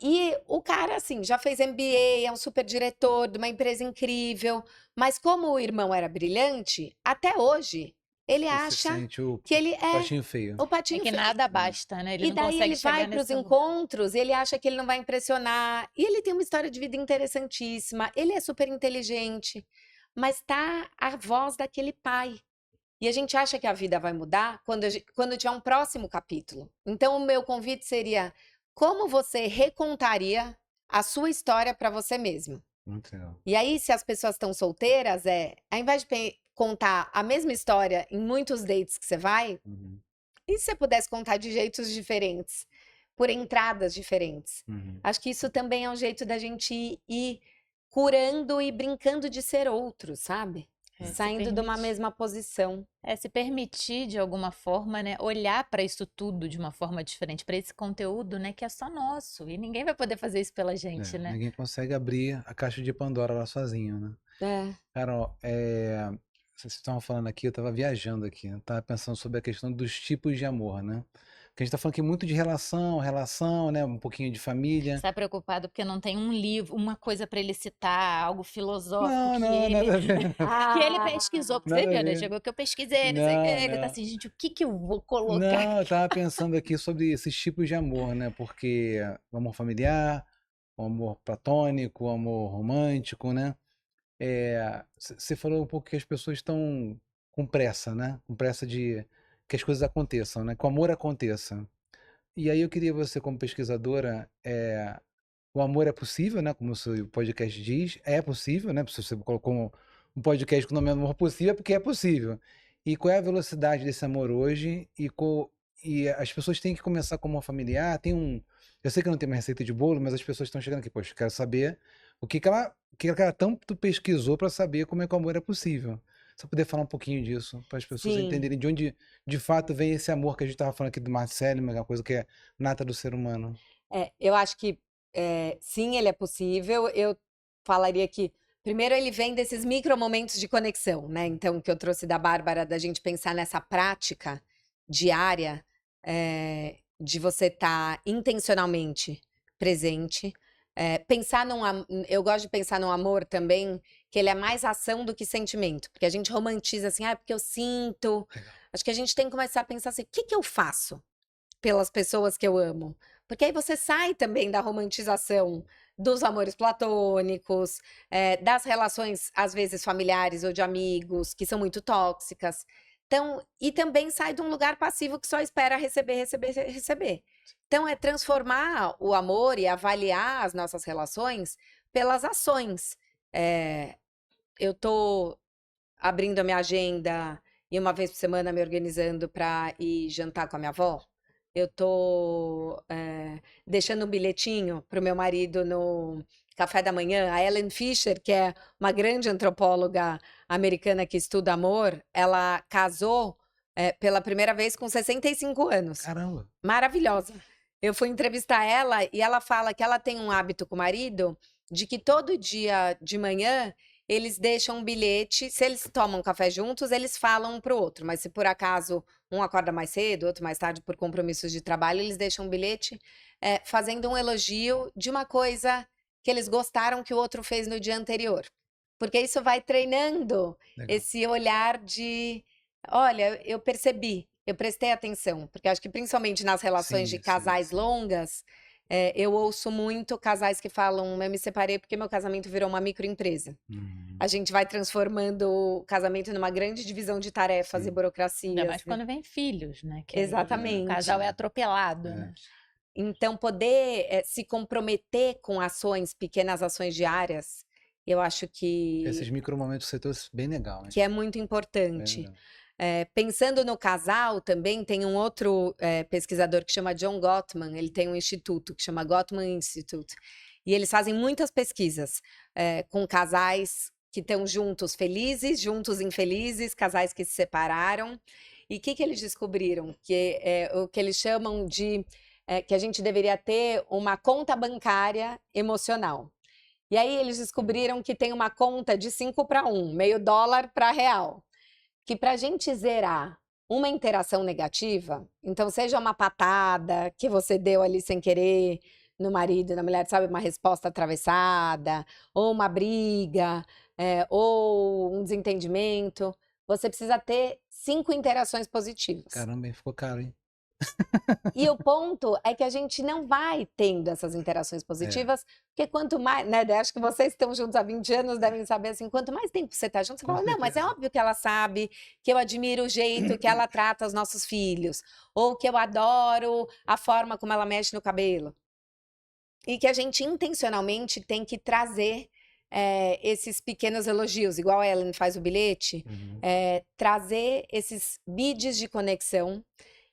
Speaker 3: E o cara, assim, já fez MBA, é um super diretor de uma empresa incrível, mas como o irmão era brilhante, até hoje, ele
Speaker 1: Você
Speaker 3: acha
Speaker 1: sente o
Speaker 3: que ele é
Speaker 1: patinho feio.
Speaker 3: o patinho
Speaker 2: É que
Speaker 3: feio.
Speaker 2: nada basta, né? Ele
Speaker 3: E
Speaker 2: não
Speaker 3: daí
Speaker 2: consegue
Speaker 3: ele
Speaker 2: chegar
Speaker 3: vai para os
Speaker 2: nesse lugar.
Speaker 3: encontros e ele acha que ele não vai impressionar. E ele tem uma história de vida interessantíssima. Ele é super inteligente, mas tá a voz daquele pai. E a gente acha que a vida vai mudar quando tiver um próximo capítulo. Então, o meu convite seria: como você recontaria a sua história para você mesmo?
Speaker 1: Muito legal.
Speaker 3: E aí, se as pessoas estão solteiras, ao invés de contar a mesma história em muitos dates que você vai, e se você pudesse contar de jeitos diferentes, por entradas diferentes? Acho que isso também é um jeito da gente ir curando e brincando de ser outro, sabe?
Speaker 2: Se
Speaker 3: Saindo de uma
Speaker 2: permitir.
Speaker 3: mesma posição.
Speaker 2: Se permitir de alguma forma, né, olhar para isso tudo de uma forma diferente, para esse conteúdo, né, que é só nosso e ninguém vai poder fazer isso pela gente, né?
Speaker 1: Ninguém consegue abrir a caixa de Pandora lá sozinho, né? Carol, vocês estavam falando aqui, eu estava viajando aqui, eu estava pensando sobre a questão dos tipos de amor, né? Porque a gente está falando aqui muito de relação, né? Um pouquinho de família.
Speaker 2: Está preocupado porque não tem um livro, uma coisa para ele citar, algo filosófico
Speaker 1: Não,
Speaker 2: que
Speaker 1: nada a ver.
Speaker 2: que ele pesquisou, porque
Speaker 1: Nada
Speaker 2: você
Speaker 1: a
Speaker 2: viu, né?
Speaker 1: ver.
Speaker 2: Chegou que eu pesquisei, não sei o quê.
Speaker 1: Não,
Speaker 2: Ele tá
Speaker 1: não.
Speaker 2: assim, gente, o que que eu vou colocar?
Speaker 1: Não, eu tava pensando aqui sobre esses tipos de amor, né? Porque o amor familiar, o amor platônico, o amor romântico, né? Você falou um pouco que as pessoas estão com pressa, né? Com pressa de que as coisas aconteçam, né? Que o amor aconteça. E aí eu queria você, como pesquisadora, o amor é possível, né? Como o seu podcast diz, é possível, né? Se você colocou um podcast com o nome Amor Possível, é porque é possível. E qual é a velocidade desse amor hoje? E as pessoas têm que começar como familiar. Eu sei que não tem uma receita de bolo, mas as pessoas estão chegando aqui, poxa, eu quero saber o que ela tanto pesquisou para saber como é que o amor é possível. Se eu puder falar um pouquinho disso, para as pessoas
Speaker 3: Sim.
Speaker 1: entenderem de onde de fato vem esse amor que a gente estava falando aqui do Marcelo, uma coisa que é nata do ser humano.
Speaker 3: Eu acho que sim, ele é possível. Eu falaria que primeiro ele vem desses micromomentos de conexão, né? Então, que eu trouxe da Bárbara, da gente pensar nessa prática diária, de você estar intencionalmente presente. Eu gosto de pensar no amor também, que ele é mais ação do que sentimento, porque a gente romantiza assim, porque eu sinto.
Speaker 1: Legal.
Speaker 3: Acho que a gente tem que começar a pensar assim, o que que eu faço pelas pessoas que eu amo? Porque aí você sai também da romantização dos amores platônicos, das relações, às vezes, familiares ou de amigos, que são muito tóxicas. Então, e também sai de um lugar passivo que só espera receber, receber, receber. Então, é transformar o amor e avaliar as nossas relações pelas ações. Eu tô abrindo a minha agenda e uma vez por semana me organizando para ir jantar com a minha avó. Eu tô deixando um bilhetinho pro meu marido no café da manhã. A Ellen Fisher, que é uma grande antropóloga americana que estuda amor, ela casou pela primeira vez com 65 anos.
Speaker 1: Caramba.
Speaker 3: Maravilhosa. Eu fui entrevistar ela e ela fala que ela tem um hábito com o marido de que todo dia de manhã eles deixam um bilhete. Se eles tomam café juntos, eles falam um pro outro. Mas se por acaso um acorda mais cedo, outro mais tarde por compromissos de trabalho, eles deixam um bilhete fazendo um elogio de uma coisa que eles gostaram que o outro fez no dia anterior. Porque isso vai treinando
Speaker 1: Legal.
Speaker 3: esse olhar de, olha, eu percebi, eu prestei atenção. Porque acho que principalmente nas relações de
Speaker 1: Sim,
Speaker 3: casais
Speaker 1: sim.
Speaker 3: longas, eu ouço muito casais que falam, eu me separei porque meu casamento virou uma microempresa. A gente vai transformando o casamento numa grande divisão de tarefas e
Speaker 1: Sim.
Speaker 2: Ainda
Speaker 3: burocracias.
Speaker 2: mais quando vem filhos, né? Que aí o
Speaker 3: Exatamente.
Speaker 2: casal é atropelado, né?
Speaker 3: Então, poder se comprometer com ações, pequenas ações diárias, eu acho
Speaker 1: Esses micromomentos que você trouxe, bem legal, hein?
Speaker 3: que é muito
Speaker 1: Bem
Speaker 3: importante.
Speaker 1: legal.
Speaker 3: Pensando no casal, também tem um outro pesquisador que chama John Gottman. Ele tem um instituto que chama Gottman Institute. E eles fazem muitas pesquisas com casais que estão juntos felizes, juntos infelizes, casais que se separaram. E o que eles descobriram? Que o que eles chamam de que a gente deveria ter uma conta bancária emocional. E aí eles descobriram que tem uma conta de 5-1, meio dólar para real. Que para a gente zerar uma interação negativa, então seja uma patada que você deu ali sem querer no marido, na mulher, sabe, uma resposta atravessada, ou uma briga, ou um desentendimento, você precisa ter 5 interações positivas.
Speaker 1: Caramba, hein? Ficou caro, hein?
Speaker 3: E o ponto é que a gente não vai tendo essas interações positivas, porque quanto mais, né, acho que vocês estão juntos há 20 anos devem saber assim, quanto mais tempo você está junto, você
Speaker 1: Com
Speaker 3: fala, não, mas é
Speaker 1: certeza.
Speaker 3: óbvio que ela sabe que eu admiro o jeito que ela trata os nossos filhos, ou que eu adoro a forma como ela mexe no cabelo. E que a gente intencionalmente tem que trazer esses pequenos elogios, igual a Ellen faz o bilhete, trazer esses bids de conexão.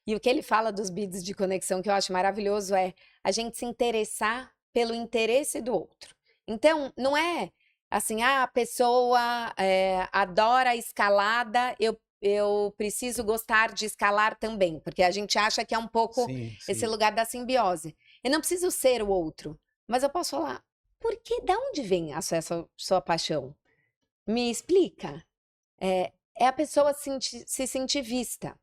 Speaker 3: E o que ele fala dos bids de conexão que eu acho maravilhoso é a gente se interessar pelo interesse do outro. Então, não é assim, a pessoa adora a escalada, eu preciso gostar de escalar também, porque a gente acha que é um pouco
Speaker 1: Sim,
Speaker 3: esse
Speaker 1: sim.
Speaker 3: lugar da simbiose. Eu não preciso ser o outro, mas eu posso falar, por que, da onde vem essa sua paixão? Me explica. É a pessoa se sentir vista.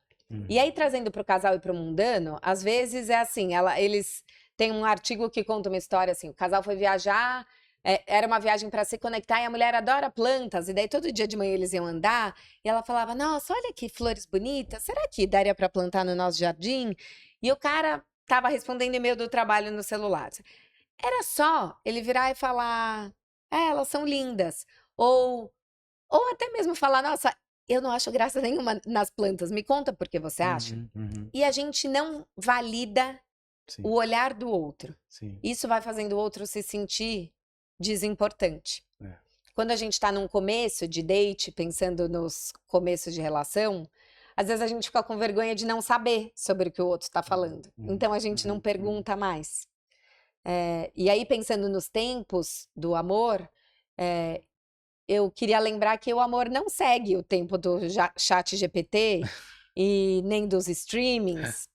Speaker 3: E aí, trazendo para o casal e para o mundano, às vezes é assim, eles têm um artigo que conta uma história assim, o casal foi viajar, era uma viagem para se conectar e a mulher adora plantas, e daí todo dia de manhã eles iam andar, e ela falava, nossa, olha que flores bonitas, será que daria para plantar no nosso jardim? E o cara estava respondendo e-mail do trabalho no celular. Era só ele virar e falar, elas são lindas, ou até mesmo falar, nossa, eu não acho graça nenhuma nas plantas, me conta por que você acha. E a gente não valida
Speaker 1: Sim,
Speaker 3: o olhar do outro.
Speaker 1: sim.
Speaker 3: Isso vai fazendo o outro se sentir desimportante.
Speaker 1: É.
Speaker 3: Quando a gente está num começo de date, pensando nos começos de relação, às vezes a gente fica com vergonha de não saber sobre o que o outro está falando. Então a gente não pergunta mais. E aí, pensando nos tempos do amor, eu queria lembrar que o amor não segue o tempo do chat GPT e nem dos streamings.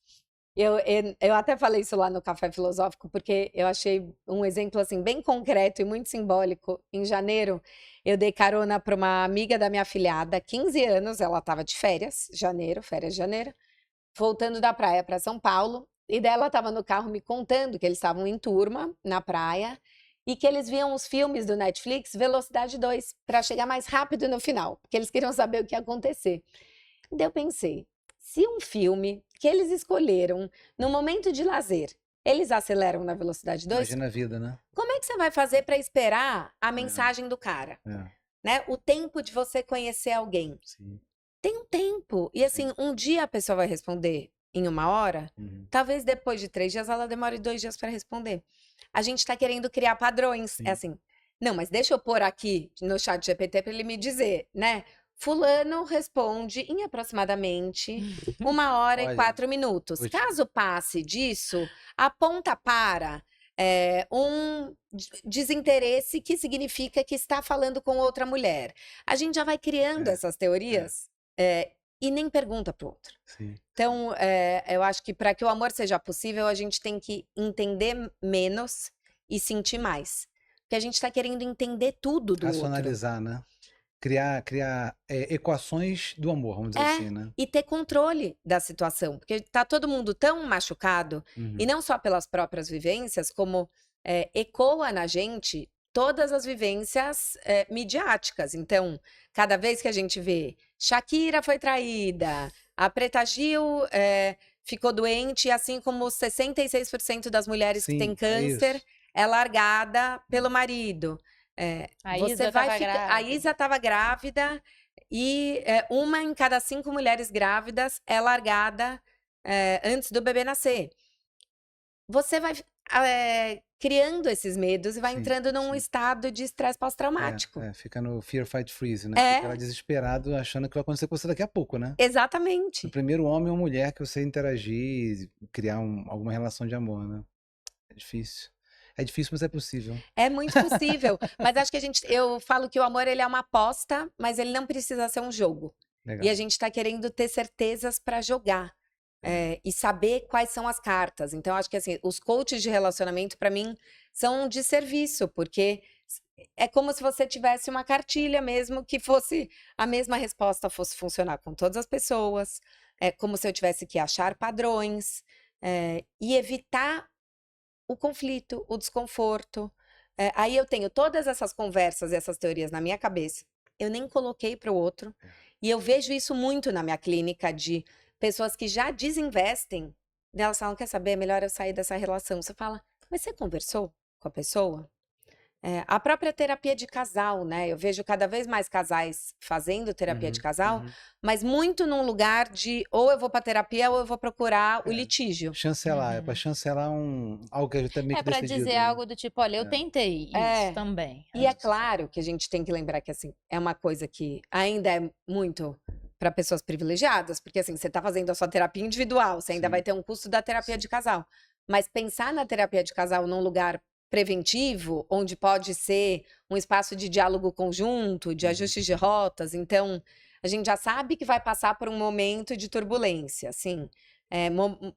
Speaker 3: Eu até falei isso lá no Café Filosófico, porque eu achei um exemplo assim bem concreto e muito simbólico. Em janeiro, eu dei carona para uma amiga da minha afilhada, 15 anos, ela estava de férias de janeiro, voltando da praia para São Paulo, e daí ela estava no carro me contando que eles estavam em turma na praia e que eles viam os filmes do Netflix Velocidade 2 para chegar mais rápido no final, porque eles queriam saber o que ia acontecer. E daí eu pensei, se um filme que eles escolheram no momento de lazer, eles aceleram na velocidade 2,
Speaker 1: Imagina a vida, né?
Speaker 3: como é que você vai fazer para esperar a mensagem do cara? Né? O tempo de você conhecer alguém.
Speaker 1: Sim.
Speaker 3: Tem um tempo. E assim, um dia a pessoa vai responder em 1 hora, talvez depois de 3 dias ela demore 2 dias para responder. A gente está querendo criar padrões.
Speaker 1: Sim.
Speaker 3: É assim, não, mas deixa eu pôr aqui no chat GPT para ele me dizer, né? Fulano responde em aproximadamente 1 hora e
Speaker 1: Olha,
Speaker 3: 4 minutos.
Speaker 1: vou te-
Speaker 3: Caso passe disso, aponta para um desinteresse que significa que está falando com outra mulher. A gente já vai criando essas teorias e nem pergunta para o outro.
Speaker 1: Sim.
Speaker 3: Então, eu acho que para que o amor seja possível, a gente tem que entender menos e sentir mais. Porque a gente está querendo entender tudo do outro.
Speaker 1: Racionalizar, né? Criar equações do amor, vamos dizer assim, né?
Speaker 3: E ter controle da situação. Porque tá todo mundo tão machucado, e não só pelas próprias vivências, como ecoa na gente todas as vivências midiáticas. Então, cada vez que a gente vê Shakira foi traída, a Preta Gil ficou doente, assim como 66% das mulheres que têm câncer é largada pelo marido.
Speaker 2: A
Speaker 3: Você
Speaker 2: Isa
Speaker 3: vai
Speaker 2: tava
Speaker 3: ficar. A
Speaker 2: grávida.
Speaker 3: Isa estava grávida e 1 em cada 5 mulheres grávidas é largada antes do bebê nascer. Você vai criando esses medos e vai
Speaker 1: Sim,
Speaker 3: entrando num
Speaker 1: sim.
Speaker 3: estado de estresse pós-traumático.
Speaker 1: Fica no fear, fight, freeze, né? Fica lá desesperado, achando que vai acontecer com você daqui a pouco, né?
Speaker 3: Exatamente.
Speaker 1: O primeiro homem ou mulher que você interagir, criar alguma relação de amor, né? É difícil. É difícil, mas é possível.
Speaker 3: É muito possível. Mas acho que eu falo que o amor ele é uma aposta, mas ele não precisa ser um jogo.
Speaker 1: Legal.
Speaker 3: E a gente está querendo ter certezas para jogar. E saber quais são as cartas. Então, acho que assim, os coaches de relacionamento, para mim, são de serviço, porque é como se você tivesse uma cartilha mesmo, que fosse a mesma resposta fosse funcionar com todas as pessoas. É como se eu tivesse que achar padrões e evitar o conflito, o desconforto. Aí eu tenho todas essas conversas e essas teorias na minha cabeça. Eu nem coloquei para o outro. E eu vejo isso muito na minha clínica de pessoas que já desinvestem. Elas falam, quer saber, é melhor eu sair dessa relação. Você fala, mas você conversou com a pessoa? A própria terapia de casal, né? Eu vejo cada vez mais casais fazendo terapia de casal, mas muito num lugar de ou eu vou para terapia ou eu vou procurar o litígio.
Speaker 1: Chancelar, é para chancelar algo que já tá meio que
Speaker 2: para
Speaker 1: decidido,
Speaker 2: dizer
Speaker 1: né?
Speaker 2: algo do tipo, olha, eu tentei isso também.
Speaker 3: E é claro que a gente tem que lembrar que assim, é uma coisa que ainda é muito para pessoas privilegiadas, porque assim, você tá fazendo a sua terapia individual, você ainda vai ter um custo da terapia de casal. Mas pensar na terapia de casal num lugar preventivo, onde pode ser um espaço de diálogo conjunto, de ajustes de rotas, então a gente já sabe que vai passar por um momento de turbulência, assim,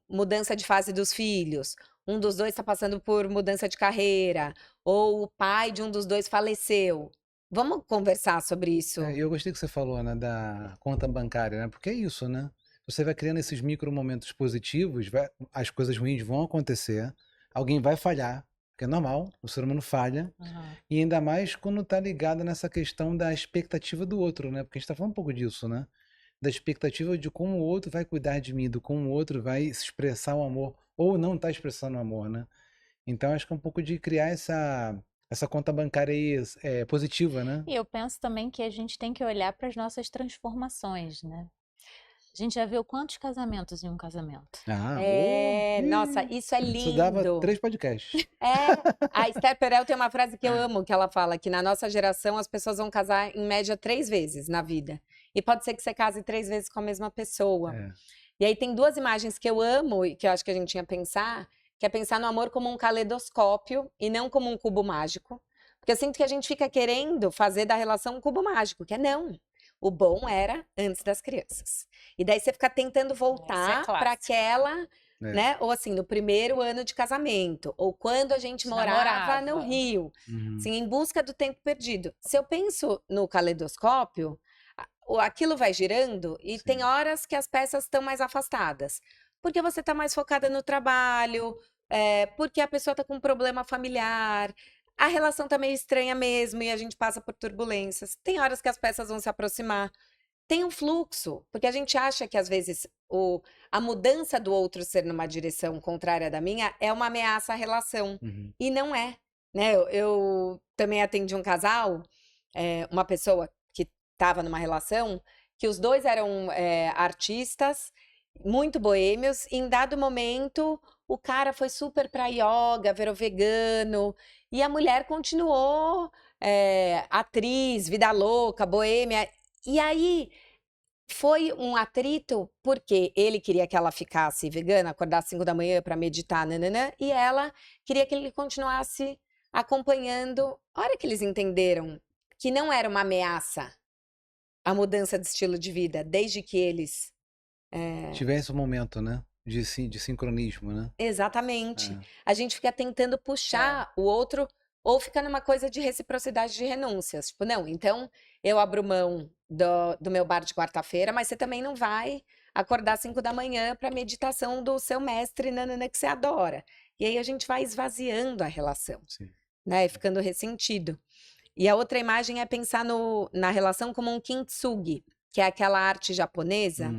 Speaker 3: mudança de fase dos filhos, um dos dois está passando por mudança de carreira, ou o pai de um dos dois faleceu. Vamos conversar sobre isso.
Speaker 1: Eu gostei que você falou, né, da conta bancária, né? Porque é isso, né? Você vai criando esses micro momentos positivos, as coisas ruins vão acontecer, alguém vai falhar, que é normal, o ser humano falha, e ainda mais quando tá ligado nessa questão da expectativa do outro, né? Porque a gente tá falando um pouco disso, né? Da expectativa de como o outro vai cuidar de mim, do como o outro vai expressar o amor, ou não tá expressando o amor, né? Então acho que é um pouco de criar essa conta bancária aí, positiva, né?
Speaker 2: E eu penso também que a gente tem que olhar para as nossas transformações, né? A gente já viu quantos casamentos em um casamento.
Speaker 3: Nossa, isso é lindo.
Speaker 1: Isso dava 3 podcasts.
Speaker 3: A Esther Perel tem uma frase que eu amo, que ela fala que na nossa geração as pessoas vão casar em média 3 vezes na vida. e pode ser que você case 3 vezes com a mesma pessoa.
Speaker 1: É.
Speaker 3: E aí tem 2 imagens que eu amo e que eu acho que a gente tinha que pensar, que é pensar no amor como um caleidoscópio e não como um cubo mágico. Porque eu sinto que a gente fica querendo fazer da relação um cubo mágico, que é não. O bom era antes das crianças. E daí você fica tentando voltar para
Speaker 2: clássico.
Speaker 3: aquela,
Speaker 1: É.
Speaker 3: né? Ou assim, no primeiro ano de casamento, ou quando a gente morava no
Speaker 2: namorava.
Speaker 3: Rio,
Speaker 1: Uhum.
Speaker 3: assim, em busca do tempo perdido. Se eu penso no caleidoscópio, aquilo vai girando e
Speaker 1: Sim.
Speaker 3: tem horas que as peças estão mais afastadas. Porque você está mais focada no trabalho, porque a pessoa está com um problema familiar, a relação tá meio estranha mesmo e a gente passa por turbulências. Tem horas que as peças vão se aproximar. Tem um fluxo, porque a gente acha que às vezes a mudança do outro ser numa direção contrária da minha é uma ameaça à relação.
Speaker 1: Uhum.
Speaker 3: E não é, né? Eu também atendi um casal, uma pessoa que estava numa relação, que os dois eram artistas, muito boêmios, e em dado momento o cara foi super pra yoga, virou vegano, e a mulher continuou atriz, vida louca, boêmia. E aí foi um atrito porque ele queria que ela ficasse vegana, acordar às 5 da manhã para meditar, nananã, e ela queria que ele continuasse acompanhando. A hora que eles entenderam que não era uma ameaça a mudança de estilo de vida, desde que eles
Speaker 1: Tivesse um momento, né? De sincronismo, né?
Speaker 3: Exatamente.
Speaker 1: É.
Speaker 3: A gente fica tentando puxar o outro, ou fica numa coisa de reciprocidade de renúncias. Tipo, não, então eu abro mão do meu bar de quarta-feira, mas você também não vai acordar às 5 da manhã para meditação do seu mestre nanana que você adora. E aí a gente vai esvaziando a relação,
Speaker 1: Sim.
Speaker 3: né? E ficando ressentido. E a outra imagem é pensar na relação como um kintsugi, que é aquela arte japonesa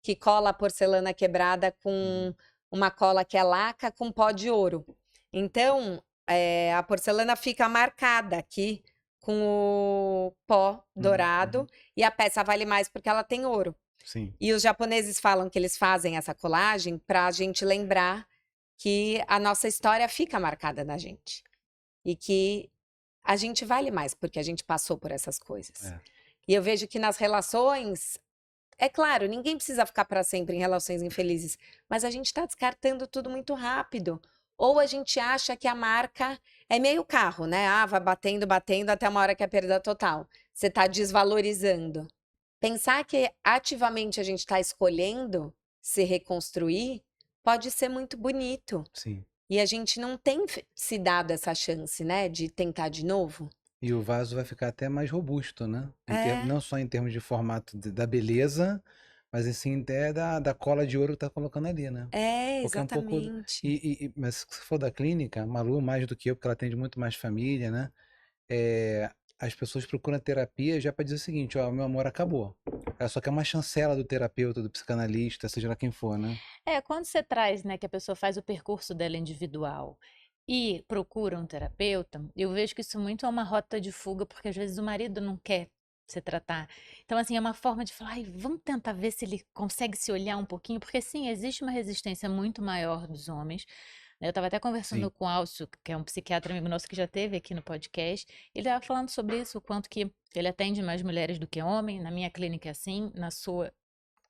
Speaker 3: que cola a porcelana quebrada com uma cola que é laca com pó de ouro. Então, a porcelana fica marcada aqui com o pó dourado e a peça vale mais porque ela tem ouro.
Speaker 1: Sim.
Speaker 3: E os japoneses falam que eles fazem essa colagem para a gente lembrar que a nossa história fica marcada na gente. E que a gente vale mais porque a gente passou por essas coisas.
Speaker 1: É.
Speaker 3: E eu vejo que nas relações, é claro, ninguém precisa ficar para sempre em relações infelizes, mas a gente está descartando tudo muito rápido. Ou a gente acha que a marca é meio carro, né? Ah, vai batendo, batendo até uma hora que é perda total. Você está desvalorizando. Pensar que ativamente a gente está escolhendo se reconstruir pode ser muito bonito.
Speaker 1: Sim.
Speaker 3: E a gente não tem se dado essa chance, né, de tentar de novo.
Speaker 1: E o vaso vai ficar até mais robusto, né?
Speaker 3: É.
Speaker 1: Não só em termos de formato da beleza, mas assim até da cola de ouro que tá colocando ali, né?
Speaker 3: É,
Speaker 1: Porque é um pouco.
Speaker 3: exatamente.
Speaker 1: Mas se for da clínica, a Malu, mais do que eu, porque ela atende muito mais família, né? As pessoas procuram terapia já para dizer o seguinte: ó, meu amor acabou. Ela só quer uma chancela do terapeuta, do psicanalista, seja lá quem for, né?
Speaker 2: Quando você traz, né, que a pessoa faz o percurso dela individual e procura um terapeuta, eu vejo que isso muito é uma rota de fuga, porque às vezes o marido não quer se tratar. Então, assim, é uma forma de falar, ai, vamos tentar ver se ele consegue se olhar um pouquinho, porque sim, existe uma resistência muito maior dos homens. Eu estava até conversando
Speaker 1: Sim.
Speaker 2: com o Alcio, que é um psiquiatra amigo nosso que já teve aqui no podcast. Ele estava falando sobre isso, o quanto que ele atende mais mulheres do que homem. Na minha clínica é assim, na sua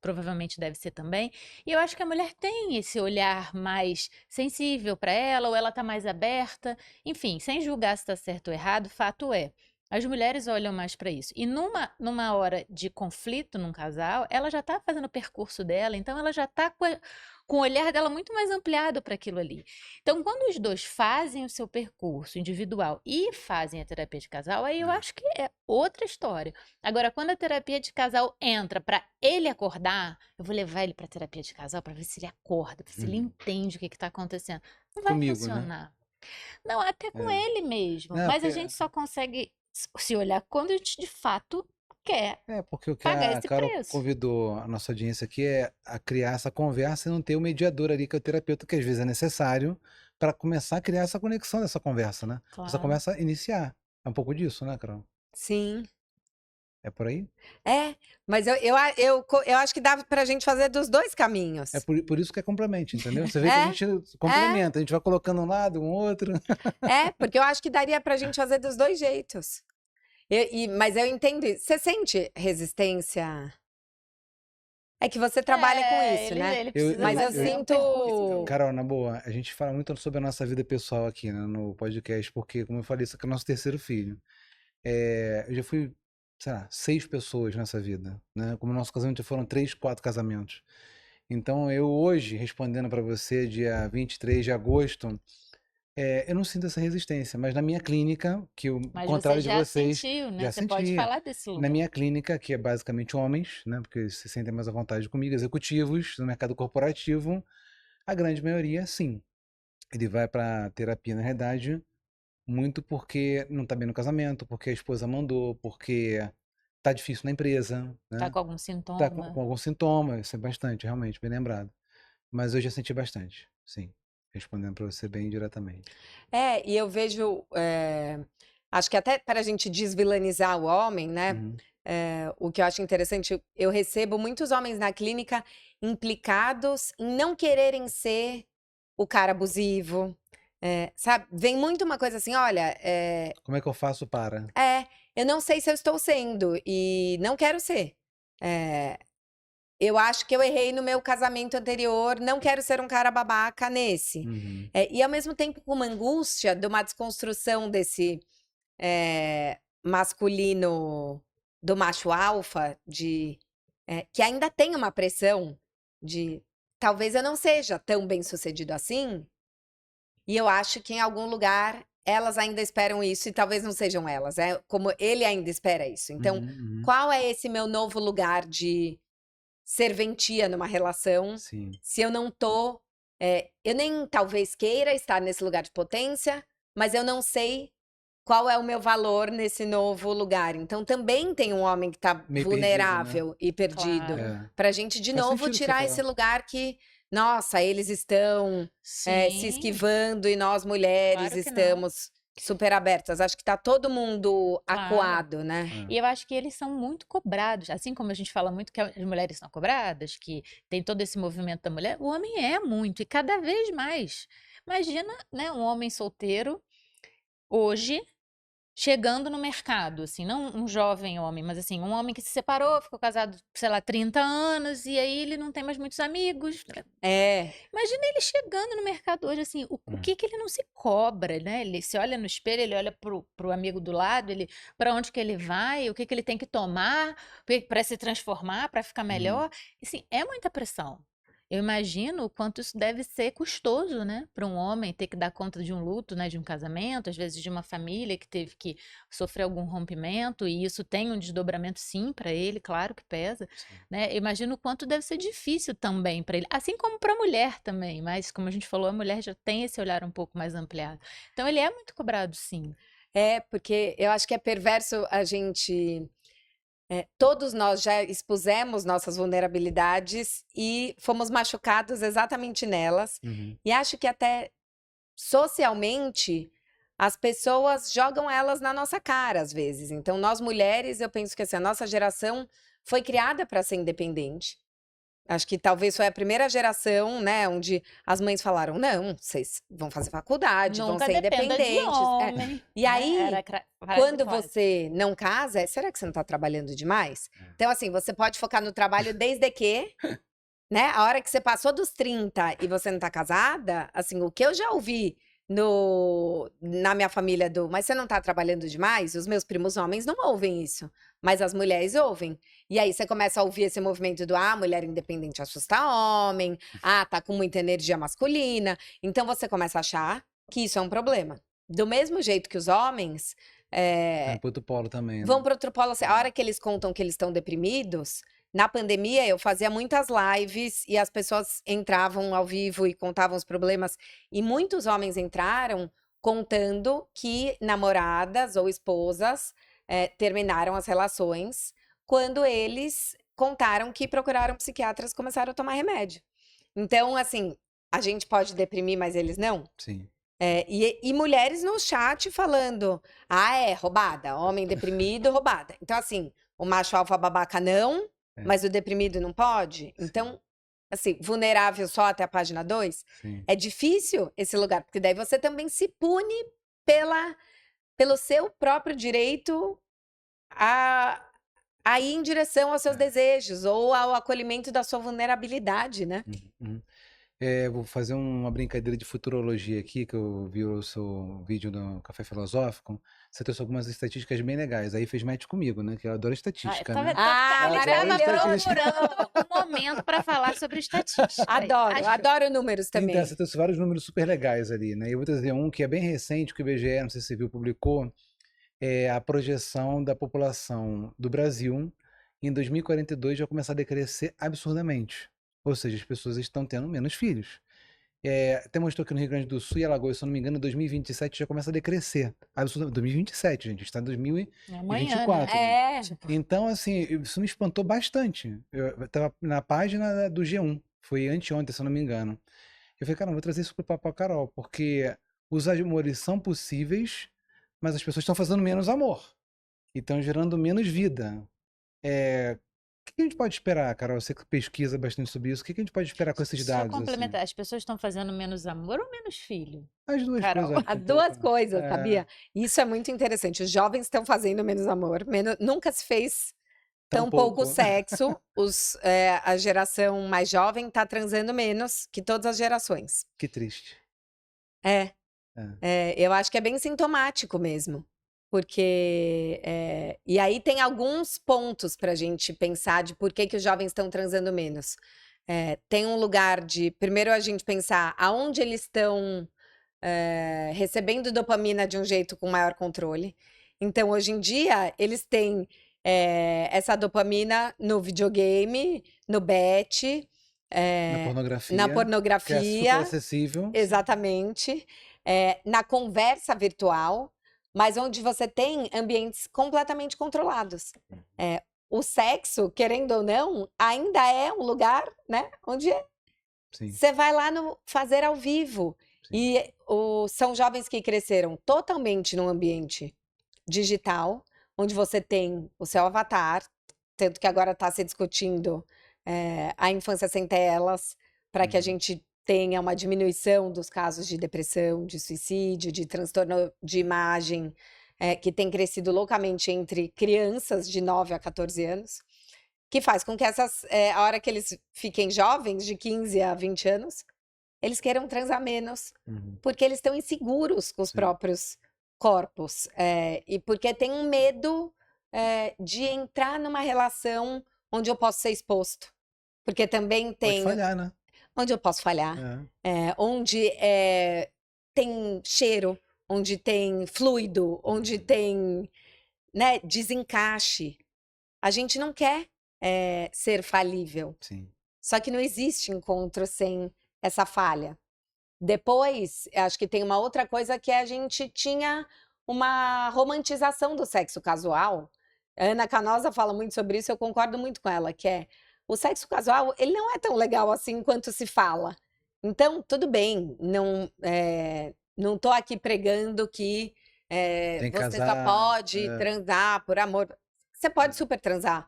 Speaker 2: provavelmente deve ser também. E eu acho que a mulher tem esse olhar mais sensível para ela, ou ela está mais aberta. Enfim, sem julgar se está certo ou errado, fato é. As mulheres olham mais para isso. E numa hora de conflito num casal, ela já está fazendo o percurso dela, então ela já está com o olhar dela muito mais ampliado para aquilo ali. Então, quando os dois fazem o seu percurso individual e fazem a terapia de casal, aí eu acho que é outra história. Agora, quando a terapia de casal entra para ele acordar, eu vou levar ele para terapia de casal para ver se ele acorda, para ver se ele entende o que está acontecendo. Não vai
Speaker 1: Comigo, né?
Speaker 2: funcionar. Não, até com ele mesmo.
Speaker 1: Não,
Speaker 2: Mas a
Speaker 1: porque-
Speaker 2: gente só consegue se olhar quando a gente de fato quer
Speaker 1: Porque o que
Speaker 2: pagar
Speaker 1: a
Speaker 2: esse
Speaker 1: Carol
Speaker 2: preço.
Speaker 1: convidou a nossa audiência aqui é a criar essa conversa e não ter o mediador ali, que é o terapeuta, que às vezes é necessário para começar a criar essa conexão dessa conversa, né? Essa
Speaker 2: Claro.
Speaker 1: conversa iniciar. É um pouco disso, né, Carol?
Speaker 3: Sim.
Speaker 1: É por aí?
Speaker 3: Mas eu acho que dá pra gente fazer dos dois caminhos.
Speaker 1: É por isso que é complemento, entendeu? Você vê que a gente complementa, a gente vai colocando um lado, um outro.
Speaker 3: Porque eu acho que daria pra gente fazer dos dois jeitos. Mas eu entendo isso. Você sente resistência? É que você trabalha com isso,
Speaker 2: ele,
Speaker 3: né?
Speaker 2: ele
Speaker 1: Eu,
Speaker 2: precisa
Speaker 3: Mas eu
Speaker 2: fazer um
Speaker 3: sinto.
Speaker 2: percurso.
Speaker 1: Carol, na boa, a gente fala muito sobre a nossa vida pessoal aqui, né, no podcast, porque, como eu falei, isso aqui é o nosso terceiro filho. Eu já fui, sei lá, 6 pessoas nessa vida, né? Como o nosso casamento já foram 3, 4 casamentos. Então, eu hoje, respondendo para você, dia 23 de agosto, eu não sinto essa resistência, mas na minha clínica, que ao
Speaker 2: Mas você
Speaker 1: contrário de
Speaker 2: já
Speaker 1: vocês,
Speaker 2: sentiu, né?
Speaker 1: já
Speaker 2: Você pode
Speaker 1: sentia.
Speaker 2: falar desse
Speaker 1: Na
Speaker 2: lugar.
Speaker 1: minha clínica, que é basicamente homens, né? Porque se sentem mais à vontade comigo, executivos, no mercado corporativo, a grande maioria, sim. Ele vai para terapia, na realidade, muito porque não tá bem no casamento, porque a esposa mandou, porque tá difícil na empresa,
Speaker 2: Tá
Speaker 1: né?
Speaker 2: com algum
Speaker 1: Tá com,
Speaker 2: sintoma?
Speaker 1: com algum sintoma, isso é bastante, realmente, bem lembrado. Mas eu já senti bastante, sim. Respondendo para você bem diretamente.
Speaker 3: E eu vejo. Acho que até para a gente desvilanizar o homem, né?
Speaker 1: Uhum.
Speaker 3: O que eu acho interessante, eu recebo muitos homens na clínica implicados em não quererem ser o cara abusivo, sabe? Vem muito uma coisa assim, olha,
Speaker 1: Como é que eu faço para?
Speaker 3: eu não sei se eu estou sendo e não quero ser. É, eu acho que eu errei no meu casamento anterior, não quero ser um cara babaca nesse.
Speaker 1: Uhum.
Speaker 3: E ao mesmo tempo com uma angústia de uma desconstrução desse masculino, do macho alfa, que ainda tem uma pressão de talvez eu não seja tão bem sucedido assim, e eu acho que em algum lugar elas ainda esperam isso e talvez não sejam elas, como ele ainda espera isso. Então,
Speaker 1: Uhum, uhum.
Speaker 3: qual é esse meu novo lugar de serventia numa relação,
Speaker 1: Sim.
Speaker 3: se eu não tô. Eu nem talvez queira estar nesse lugar de potência, mas eu não sei qual é o meu valor nesse novo lugar. Então também tem um homem que tá
Speaker 1: Meio perdido, né?
Speaker 3: vulnerável e perdido.
Speaker 2: Claro.
Speaker 3: Pra gente de
Speaker 1: Faz
Speaker 3: novo
Speaker 1: sentido o que você
Speaker 3: tirar esse
Speaker 1: falou.
Speaker 3: lugar que, nossa, eles estão se
Speaker 2: Sim,
Speaker 3: esquivando e nós mulheres
Speaker 2: claro que não.
Speaker 3: estamos super abertas. Acho que tá todo mundo
Speaker 2: Claro.
Speaker 3: acuado, né?
Speaker 2: E eu acho que eles são muito cobrados. Assim como a gente fala muito que as mulheres são cobradas, que tem todo esse movimento da mulher, o homem é muito, e cada vez mais. Imagina, né, um homem solteiro hoje chegando no mercado, assim, não um jovem homem, mas assim, um homem que se separou, ficou casado, sei lá, 30 anos, e aí ele não tem mais muitos amigos. Imagina ele chegando no mercado hoje, assim, o que que ele não se cobra, né? Ele se olha no espelho, ele olha pro amigo do lado, ele para onde que ele vai, o que que ele tem que tomar para se transformar, para ficar melhor. Assim, é muita pressão. Eu imagino o quanto isso deve ser custoso, né, para um homem ter que dar conta de um luto, né, de um casamento, às vezes de uma família que teve que sofrer algum rompimento, e isso tem um desdobramento, sim, para ele, claro que pesa,
Speaker 1: Sim.
Speaker 2: né? Eu imagino o quanto deve ser difícil também para ele, assim como para a mulher também, mas como a gente falou, a mulher já tem esse olhar um pouco mais ampliado. Então ele é muito cobrado, sim.
Speaker 3: Porque eu acho que é perverso a gente. Todos nós já expusemos nossas vulnerabilidades e fomos machucados exatamente nelas.
Speaker 1: Uhum.
Speaker 3: E acho que até socialmente as pessoas jogam elas na nossa cara às vezes. Então, nós mulheres, eu penso que assim, a nossa geração foi criada para ser independente. Acho que talvez foi a primeira geração, né, onde as mães falaram: não, vocês vão fazer faculdade, vão
Speaker 2: Nunca
Speaker 3: ser
Speaker 2: dependa de
Speaker 3: independentes.
Speaker 2: homem,
Speaker 3: E
Speaker 2: né?
Speaker 3: aí,
Speaker 2: Era frase
Speaker 3: quando
Speaker 2: clássica.
Speaker 3: você não casa, será que você não está trabalhando demais? Então, assim, você pode focar no trabalho desde que, né, a hora que você passou dos 30 e você não está casada, assim, o que eu já ouvi na minha família mas você não tá trabalhando demais? Os meus primos homens não ouvem isso, mas as mulheres ouvem. E aí você começa a ouvir esse movimento mulher independente assusta homem, tá com muita energia masculina. Então você começa a achar que isso é um problema. Do mesmo jeito que os homens
Speaker 1: Vai pro outro polo também,
Speaker 3: vão
Speaker 1: né?
Speaker 3: para outro polo. A hora que eles contam que eles estão deprimidos, na pandemia eu fazia muitas lives e as pessoas entravam ao vivo e contavam os problemas. E muitos homens entraram contando que namoradas ou esposas terminaram as relações quando eles contaram que procuraram psiquiatras e começaram a tomar remédio. Então, assim, a gente pode deprimir, mas eles não?
Speaker 1: Sim.
Speaker 3: E mulheres no chat falando, roubada, homem deprimido, roubada. Então, assim, o macho alfa babaca não, mas o deprimido não pode? Então, assim, vulnerável só até a página 2?
Speaker 1: Sim.
Speaker 3: É difícil esse lugar, porque daí você também se pune pelo seu próprio direito a ir em direção aos seus desejos ou ao acolhimento da sua vulnerabilidade, né?
Speaker 1: Uhum. Vou fazer uma brincadeira de futurologia aqui, que eu vi o seu vídeo no Café Filosófico. Você trouxe algumas estatísticas bem legais. Aí fez match comigo, né? Que eu adoro estatística, né?
Speaker 2: Ele estava
Speaker 3: maravilhoso!
Speaker 2: procurando um momento para falar sobre estatística.
Speaker 3: Adoro números também.
Speaker 1: Então, você trouxe vários números super legais ali, né? Eu vou trazer um que é bem recente, que o IBGE, não sei se você viu, publicou, é a projeção da população do Brasil em 2042 vai começar a decrescer absurdamente. Ou seja, as pessoas estão tendo menos filhos. Até mostrou que no Rio Grande do Sul e Alagoas, se eu não me engano, em 2027 já começa a decrescer. Absurdamente. 2027, gente. A gente está em 2024.
Speaker 2: Amanhã, né?
Speaker 1: Então, assim, isso me espantou bastante. Eu estava na página do G1. Foi anteontem, se eu não me engano. Eu falei, cara, vou trazer isso pro Papo Carol, porque os amores são possíveis, mas as pessoas estão fazendo menos amor. E estão gerando menos vida. O que a gente pode esperar, Carol? Você que pesquisa bastante sobre isso, o que a gente pode esperar com esses
Speaker 2: Só
Speaker 1: dados?
Speaker 2: complementar, as pessoas estão fazendo menos amor ou menos filho?
Speaker 1: As duas
Speaker 2: Carol.
Speaker 1: coisas.
Speaker 3: As duas coisas, sabia? Isso é muito interessante. Os jovens estão fazendo menos amor, nunca se fez tão pouco sexo. A geração mais jovem está transando menos que todas as gerações.
Speaker 1: Que triste.
Speaker 3: Eu acho que é bem sintomático mesmo. Porque. E aí tem alguns pontos para a gente pensar de por que os jovens estão transando menos. Tem um lugar de. Primeiro, a gente pensar aonde eles estão recebendo dopamina de um jeito com maior controle. Então, hoje em dia, eles têm essa dopamina no videogame, no bet.
Speaker 1: Na pornografia. Que é super acessível.
Speaker 3: Exatamente. Na conversa virtual, mas onde você tem ambientes completamente controlados. O sexo, querendo ou não, ainda é um lugar, né, onde você vai lá no fazer ao vivo. Sim. E são jovens que cresceram totalmente num ambiente digital, onde você tem o seu avatar, tanto que agora está se discutindo a infância sem telas, para que a gente tenha uma diminuição dos casos de depressão, de suicídio, de transtorno de imagem, que tem crescido loucamente entre crianças de 9 a 14 anos, que faz com que a hora que eles fiquem jovens, de 15 a 20 anos, eles queiram transar menos, porque eles estão inseguros com os próprios corpos, e porque tem um medo de entrar numa relação onde eu posso ser exposto. Porque também tem...
Speaker 1: Pode falhar, né?
Speaker 3: Onde eu posso falhar, onde tem cheiro, onde tem fluido, onde tem, né, desencaixe. A gente não quer ser falível.
Speaker 1: Sim.
Speaker 3: Só que não existe encontro sem essa falha. Depois, acho que tem uma outra coisa que a gente tinha uma romantização do sexo casual. A Ana Canosa fala muito sobre isso, eu concordo muito com ela, que o sexo casual, ele não é tão legal assim quanto se fala. Então, tudo bem, não tô aqui pregando que você só pode transar por amor. Você pode super transar,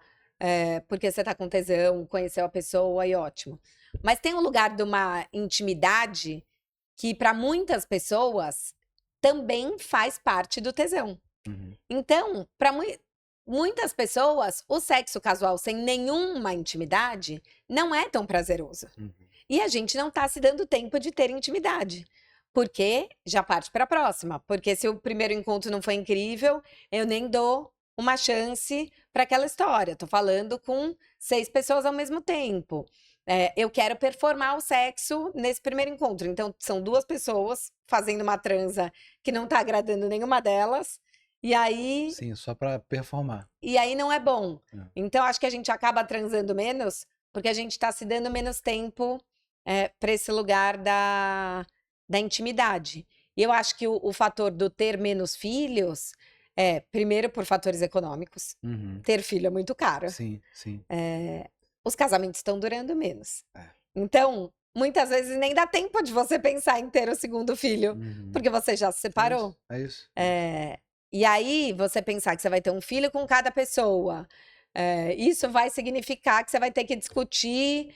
Speaker 3: porque você tá com tesão, conheceu a pessoa e ótimo. Mas tem um lugar de uma intimidade que, para muitas pessoas, também faz parte do tesão. Então, para muitas pessoas, o sexo casual sem nenhuma intimidade não é tão prazeroso. E a gente não tá se dando tempo de ter intimidade. Porque já parte para a próxima. Porque se o primeiro encontro não foi incrível, eu nem dou uma chance para aquela história. Tô falando com 6 pessoas ao mesmo tempo. Eu quero performar o sexo nesse primeiro encontro. Então, são 2 pessoas fazendo uma transa que não tá agradando nenhuma delas. E aí...
Speaker 1: Sim, só para performar.
Speaker 3: E aí não é bom. Então, acho que a gente acaba transando menos porque a gente está se dando menos tempo para esse lugar da intimidade. E eu acho que o fator do ter menos filhos primeiro, por fatores econômicos. Ter filho é muito caro.
Speaker 1: Sim, sim.
Speaker 3: Os casamentos estão durando menos. Então, muitas vezes nem dá tempo de você pensar em ter o segundo filho, porque você já se separou.
Speaker 1: É isso.
Speaker 3: E aí, você pensar que você vai ter um filho com cada pessoa, Isso vai significar que você vai ter que discutir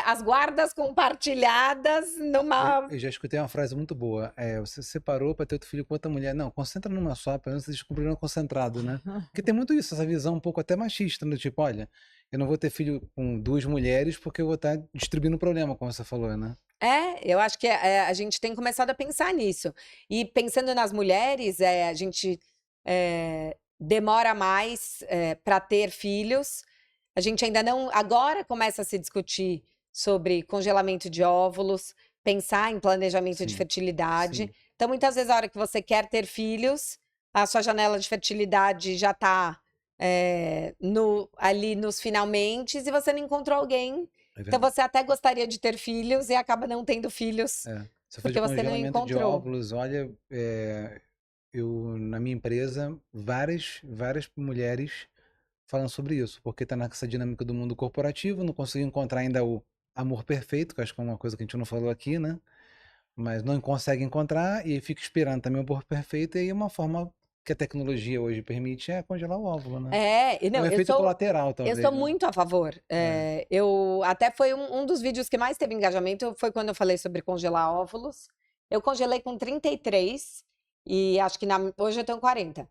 Speaker 3: as guardas compartilhadas numa.
Speaker 1: Eu já escutei uma frase muito boa. Você separou para ter outro filho com outra mulher. Não, concentra numa só, pelo menos você descobriu um concentrado, né? Porque tem muito isso, essa visão um pouco até machista, do tipo, olha, eu não vou ter filho com 2 mulheres porque eu vou estar distribuindo o problema, como você falou, né?
Speaker 3: Eu acho que a gente tem começado a pensar nisso. E pensando nas mulheres, a gente demora mais para ter filhos. A gente ainda não. Agora começa a se discutir sobre congelamento de óvulos, pensar em planejamento de
Speaker 1: Sim,
Speaker 3: fertilidade.
Speaker 1: sim.
Speaker 3: Então, muitas vezes, a hora que você quer ter filhos, a sua janela de fertilidade já está ali nos finalmente e você não encontrou alguém.
Speaker 1: É
Speaker 3: Então,
Speaker 1: verdade.
Speaker 3: você até gostaria de ter filhos e acaba não tendo filhos
Speaker 1: Você faz
Speaker 3: porque
Speaker 1: de
Speaker 3: você não
Speaker 1: congelamento de
Speaker 3: encontrou.
Speaker 1: óvulos, olha, eu na minha empresa, várias mulheres falam sobre isso, porque tá nessa dinâmica do mundo corporativo, não conseguiu encontrar ainda o amor perfeito, que eu acho que é uma coisa que a gente não falou aqui, né? Mas não consegue encontrar e fica esperando também o amor perfeito, e aí uma forma que a tecnologia hoje permite é congelar o óvulo, né? É
Speaker 3: Não,
Speaker 1: um efeito colateral,
Speaker 3: eu
Speaker 1: talvez,
Speaker 3: sou
Speaker 1: né?
Speaker 3: muito a favor. Eu até foi um dos vídeos que mais teve engajamento foi quando eu falei sobre congelar óvulos. Eu congelei com 33 e acho que hoje eu tenho 40.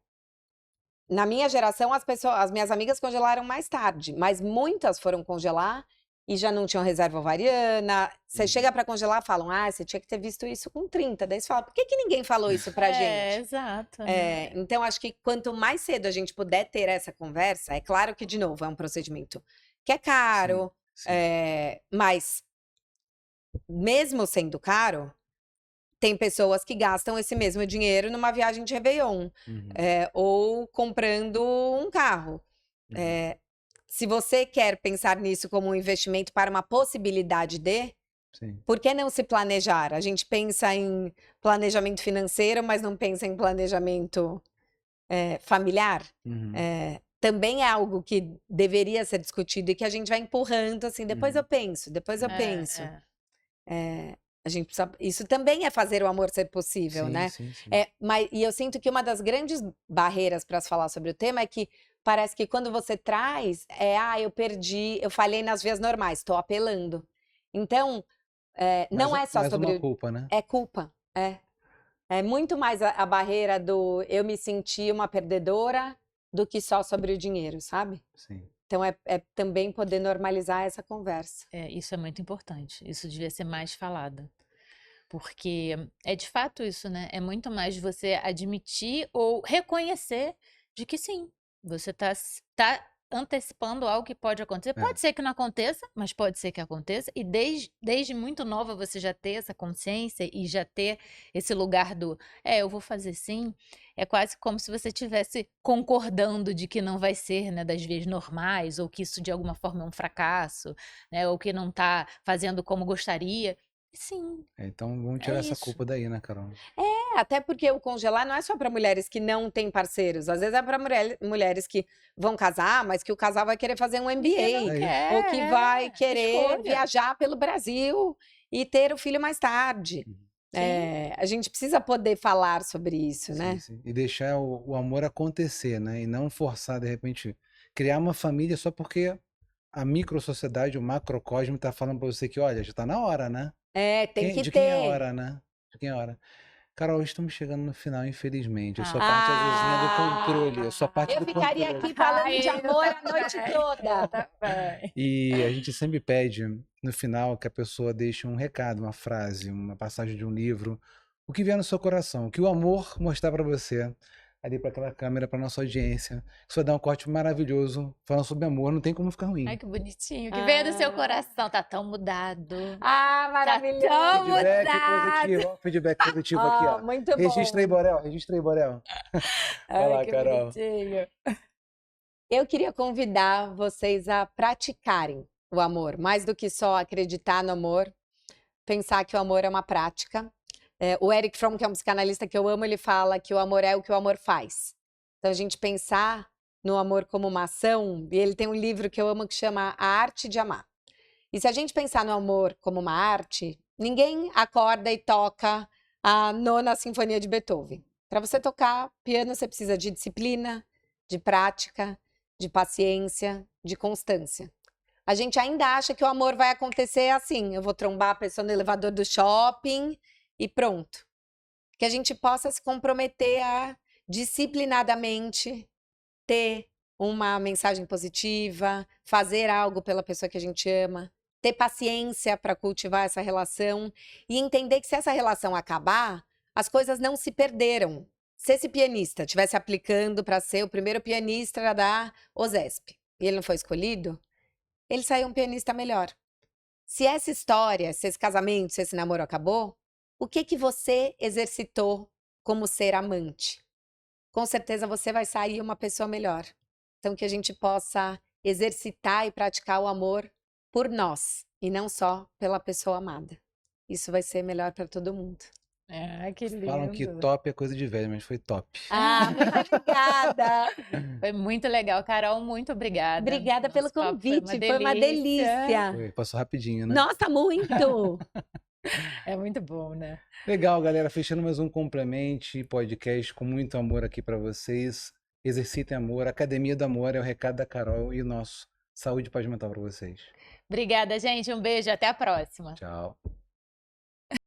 Speaker 3: Na minha geração, as minhas amigas congelaram mais tarde, mas muitas foram congelar e já não tinham reserva ovariana. Você chega para congelar, falam, você tinha que ter visto isso com 30. Daí você fala, por que ninguém falou isso pra gente?
Speaker 2: Exato, né?
Speaker 3: Então, acho que quanto mais cedo a gente puder ter essa conversa, é claro que, de novo, é um procedimento que é caro,
Speaker 1: Sim.
Speaker 3: mas mesmo sendo caro, tem pessoas que gastam esse mesmo dinheiro numa viagem de Réveillon, ou comprando um carro. Se você quer pensar nisso como um investimento para uma possibilidade
Speaker 1: Sim.
Speaker 3: por que não se planejar? A gente pensa em planejamento financeiro, mas não pensa em planejamento familiar. Também é algo que deveria ser discutido e que a gente vai empurrando assim, depois eu penso. A gente precisa, isso também é fazer o amor ser possível,
Speaker 1: Sim,
Speaker 3: né?
Speaker 1: sim, sim.
Speaker 3: E eu sinto que uma das grandes barreiras para se falar sobre o tema é que parece que quando você traz, eu perdi, eu falhei nas vias normais, estou apelando. Então, não é só
Speaker 1: Mais
Speaker 3: sobre
Speaker 1: uma culpa, né?
Speaker 3: É culpa, é muito mais a barreira do eu me sentir uma perdedora do que só sobre o dinheiro, sabe?
Speaker 1: Sim.
Speaker 3: Então é também poder normalizar essa conversa.
Speaker 2: Isso é muito importante. Isso devia ser mais falado. Porque é de fato isso, né? É muito mais você admitir ou reconhecer de que sim, você tá antecipando algo que pode acontecer. Pode ser que não aconteça, mas pode ser que aconteça. E desde muito nova você já ter essa consciência e já ter esse lugar do eu vou fazer sim. É quase como se você estivesse concordando de que não vai ser, né, das vias normais, ou que isso de alguma forma é um fracasso, né, ou que não tá fazendo como gostaria. Sim,
Speaker 1: Então vamos tirar essa
Speaker 2: isso.
Speaker 1: culpa daí, né, Carol?
Speaker 3: Até porque o congelar não é só para mulheres que não têm parceiros. Às vezes é para mulheres que vão casar, mas que o casal vai querer fazer um MBA. Ou que vai querer viajar pelo Brasil e ter o filho mais tarde. A gente precisa poder falar sobre isso, né?
Speaker 1: Sim. E deixar o amor acontecer, né? E não forçar, de repente, criar uma família só porque a microsociedade, o macrocosmo tá falando pra você que, olha, já tá na hora, né?
Speaker 3: Tem que
Speaker 1: De quem é a
Speaker 3: ter.
Speaker 1: hora, né? De quem é a hora? Carol, estamos chegando no final, infelizmente. Eu sou a parte azulzinha do controle. Eu sou a parte
Speaker 3: Eu
Speaker 1: do
Speaker 3: ficaria
Speaker 1: controle.
Speaker 3: aqui falando de amor a noite toda.
Speaker 1: E a gente sempre pede, no final, que a pessoa deixe um recado, uma frase, uma passagem de um livro, o que vier no seu coração, o que o amor mostrar pra você, ali pra aquela câmera, pra nossa audiência. Isso vai dar um corte maravilhoso, falando sobre amor, não tem como ficar ruim.
Speaker 2: Ai, que bonitinho. Que veio do seu coração. Tá tão mudado.
Speaker 3: Maravilhoso.
Speaker 2: Tá tão
Speaker 1: Feedback
Speaker 2: mudado.
Speaker 1: positivo, ó, feedback positivo aqui, ó.
Speaker 3: Muito bom.
Speaker 1: Registra aí, Borel, registra aí, Borel. Vai lá,
Speaker 3: que
Speaker 1: Carol.
Speaker 3: bonitinho. Eu queria convidar vocês a praticarem o amor, mais do que só acreditar no amor, pensar que o amor é uma prática. O Erich Fromm, que é um psicanalista que eu amo, ele fala que o amor é o que o amor faz. Então, a gente pensar no amor como uma ação, e ele tem um livro que eu amo que chama A Arte de Amar. E se a gente pensar no amor como uma arte, ninguém acorda e toca a 9ª Sinfonia de Beethoven. Para você tocar piano, você precisa de disciplina, de prática, de paciência, de constância. A gente ainda acha que o amor vai acontecer assim, eu vou trombar a pessoa no elevador do shopping e pronto. Que a gente possa se comprometer a disciplinadamente ter uma mensagem positiva, fazer algo pela pessoa que a gente ama, ter paciência para cultivar essa relação e entender que se essa relação acabar, as coisas não se perderam. Se esse pianista estivesse aplicando para ser o primeiro pianista da OSESP e ele não foi escolhido, ele saiu um pianista melhor. Se essa história, se esse casamento, se esse namoro acabou, o que você exercitou como ser amante? Com certeza você vai sair uma pessoa melhor. Então, que a gente possa exercitar e praticar o amor por nós, e não só pela pessoa amada. Isso vai ser melhor para todo mundo.
Speaker 2: Ah, que
Speaker 1: Falam que
Speaker 2: lindo.
Speaker 1: top é coisa de velho, mas foi top.
Speaker 3: Ah, muito obrigada!
Speaker 2: Foi muito legal, Carol, muito obrigada.
Speaker 3: Obrigada pelo
Speaker 2: Nosso papo
Speaker 3: convite, foi uma delícia.
Speaker 1: Passou rapidinho, né?
Speaker 3: Nossa, muito!
Speaker 2: É muito bom, né?
Speaker 1: Legal, galera. Fechando mais um Complemente podcast com muito amor aqui para vocês. Exercitem amor. Academia do Amor é o recado da Carol e o nosso Saúde e Paz Mental para vocês.
Speaker 2: Obrigada, gente. Um beijo, até a próxima.
Speaker 1: Tchau.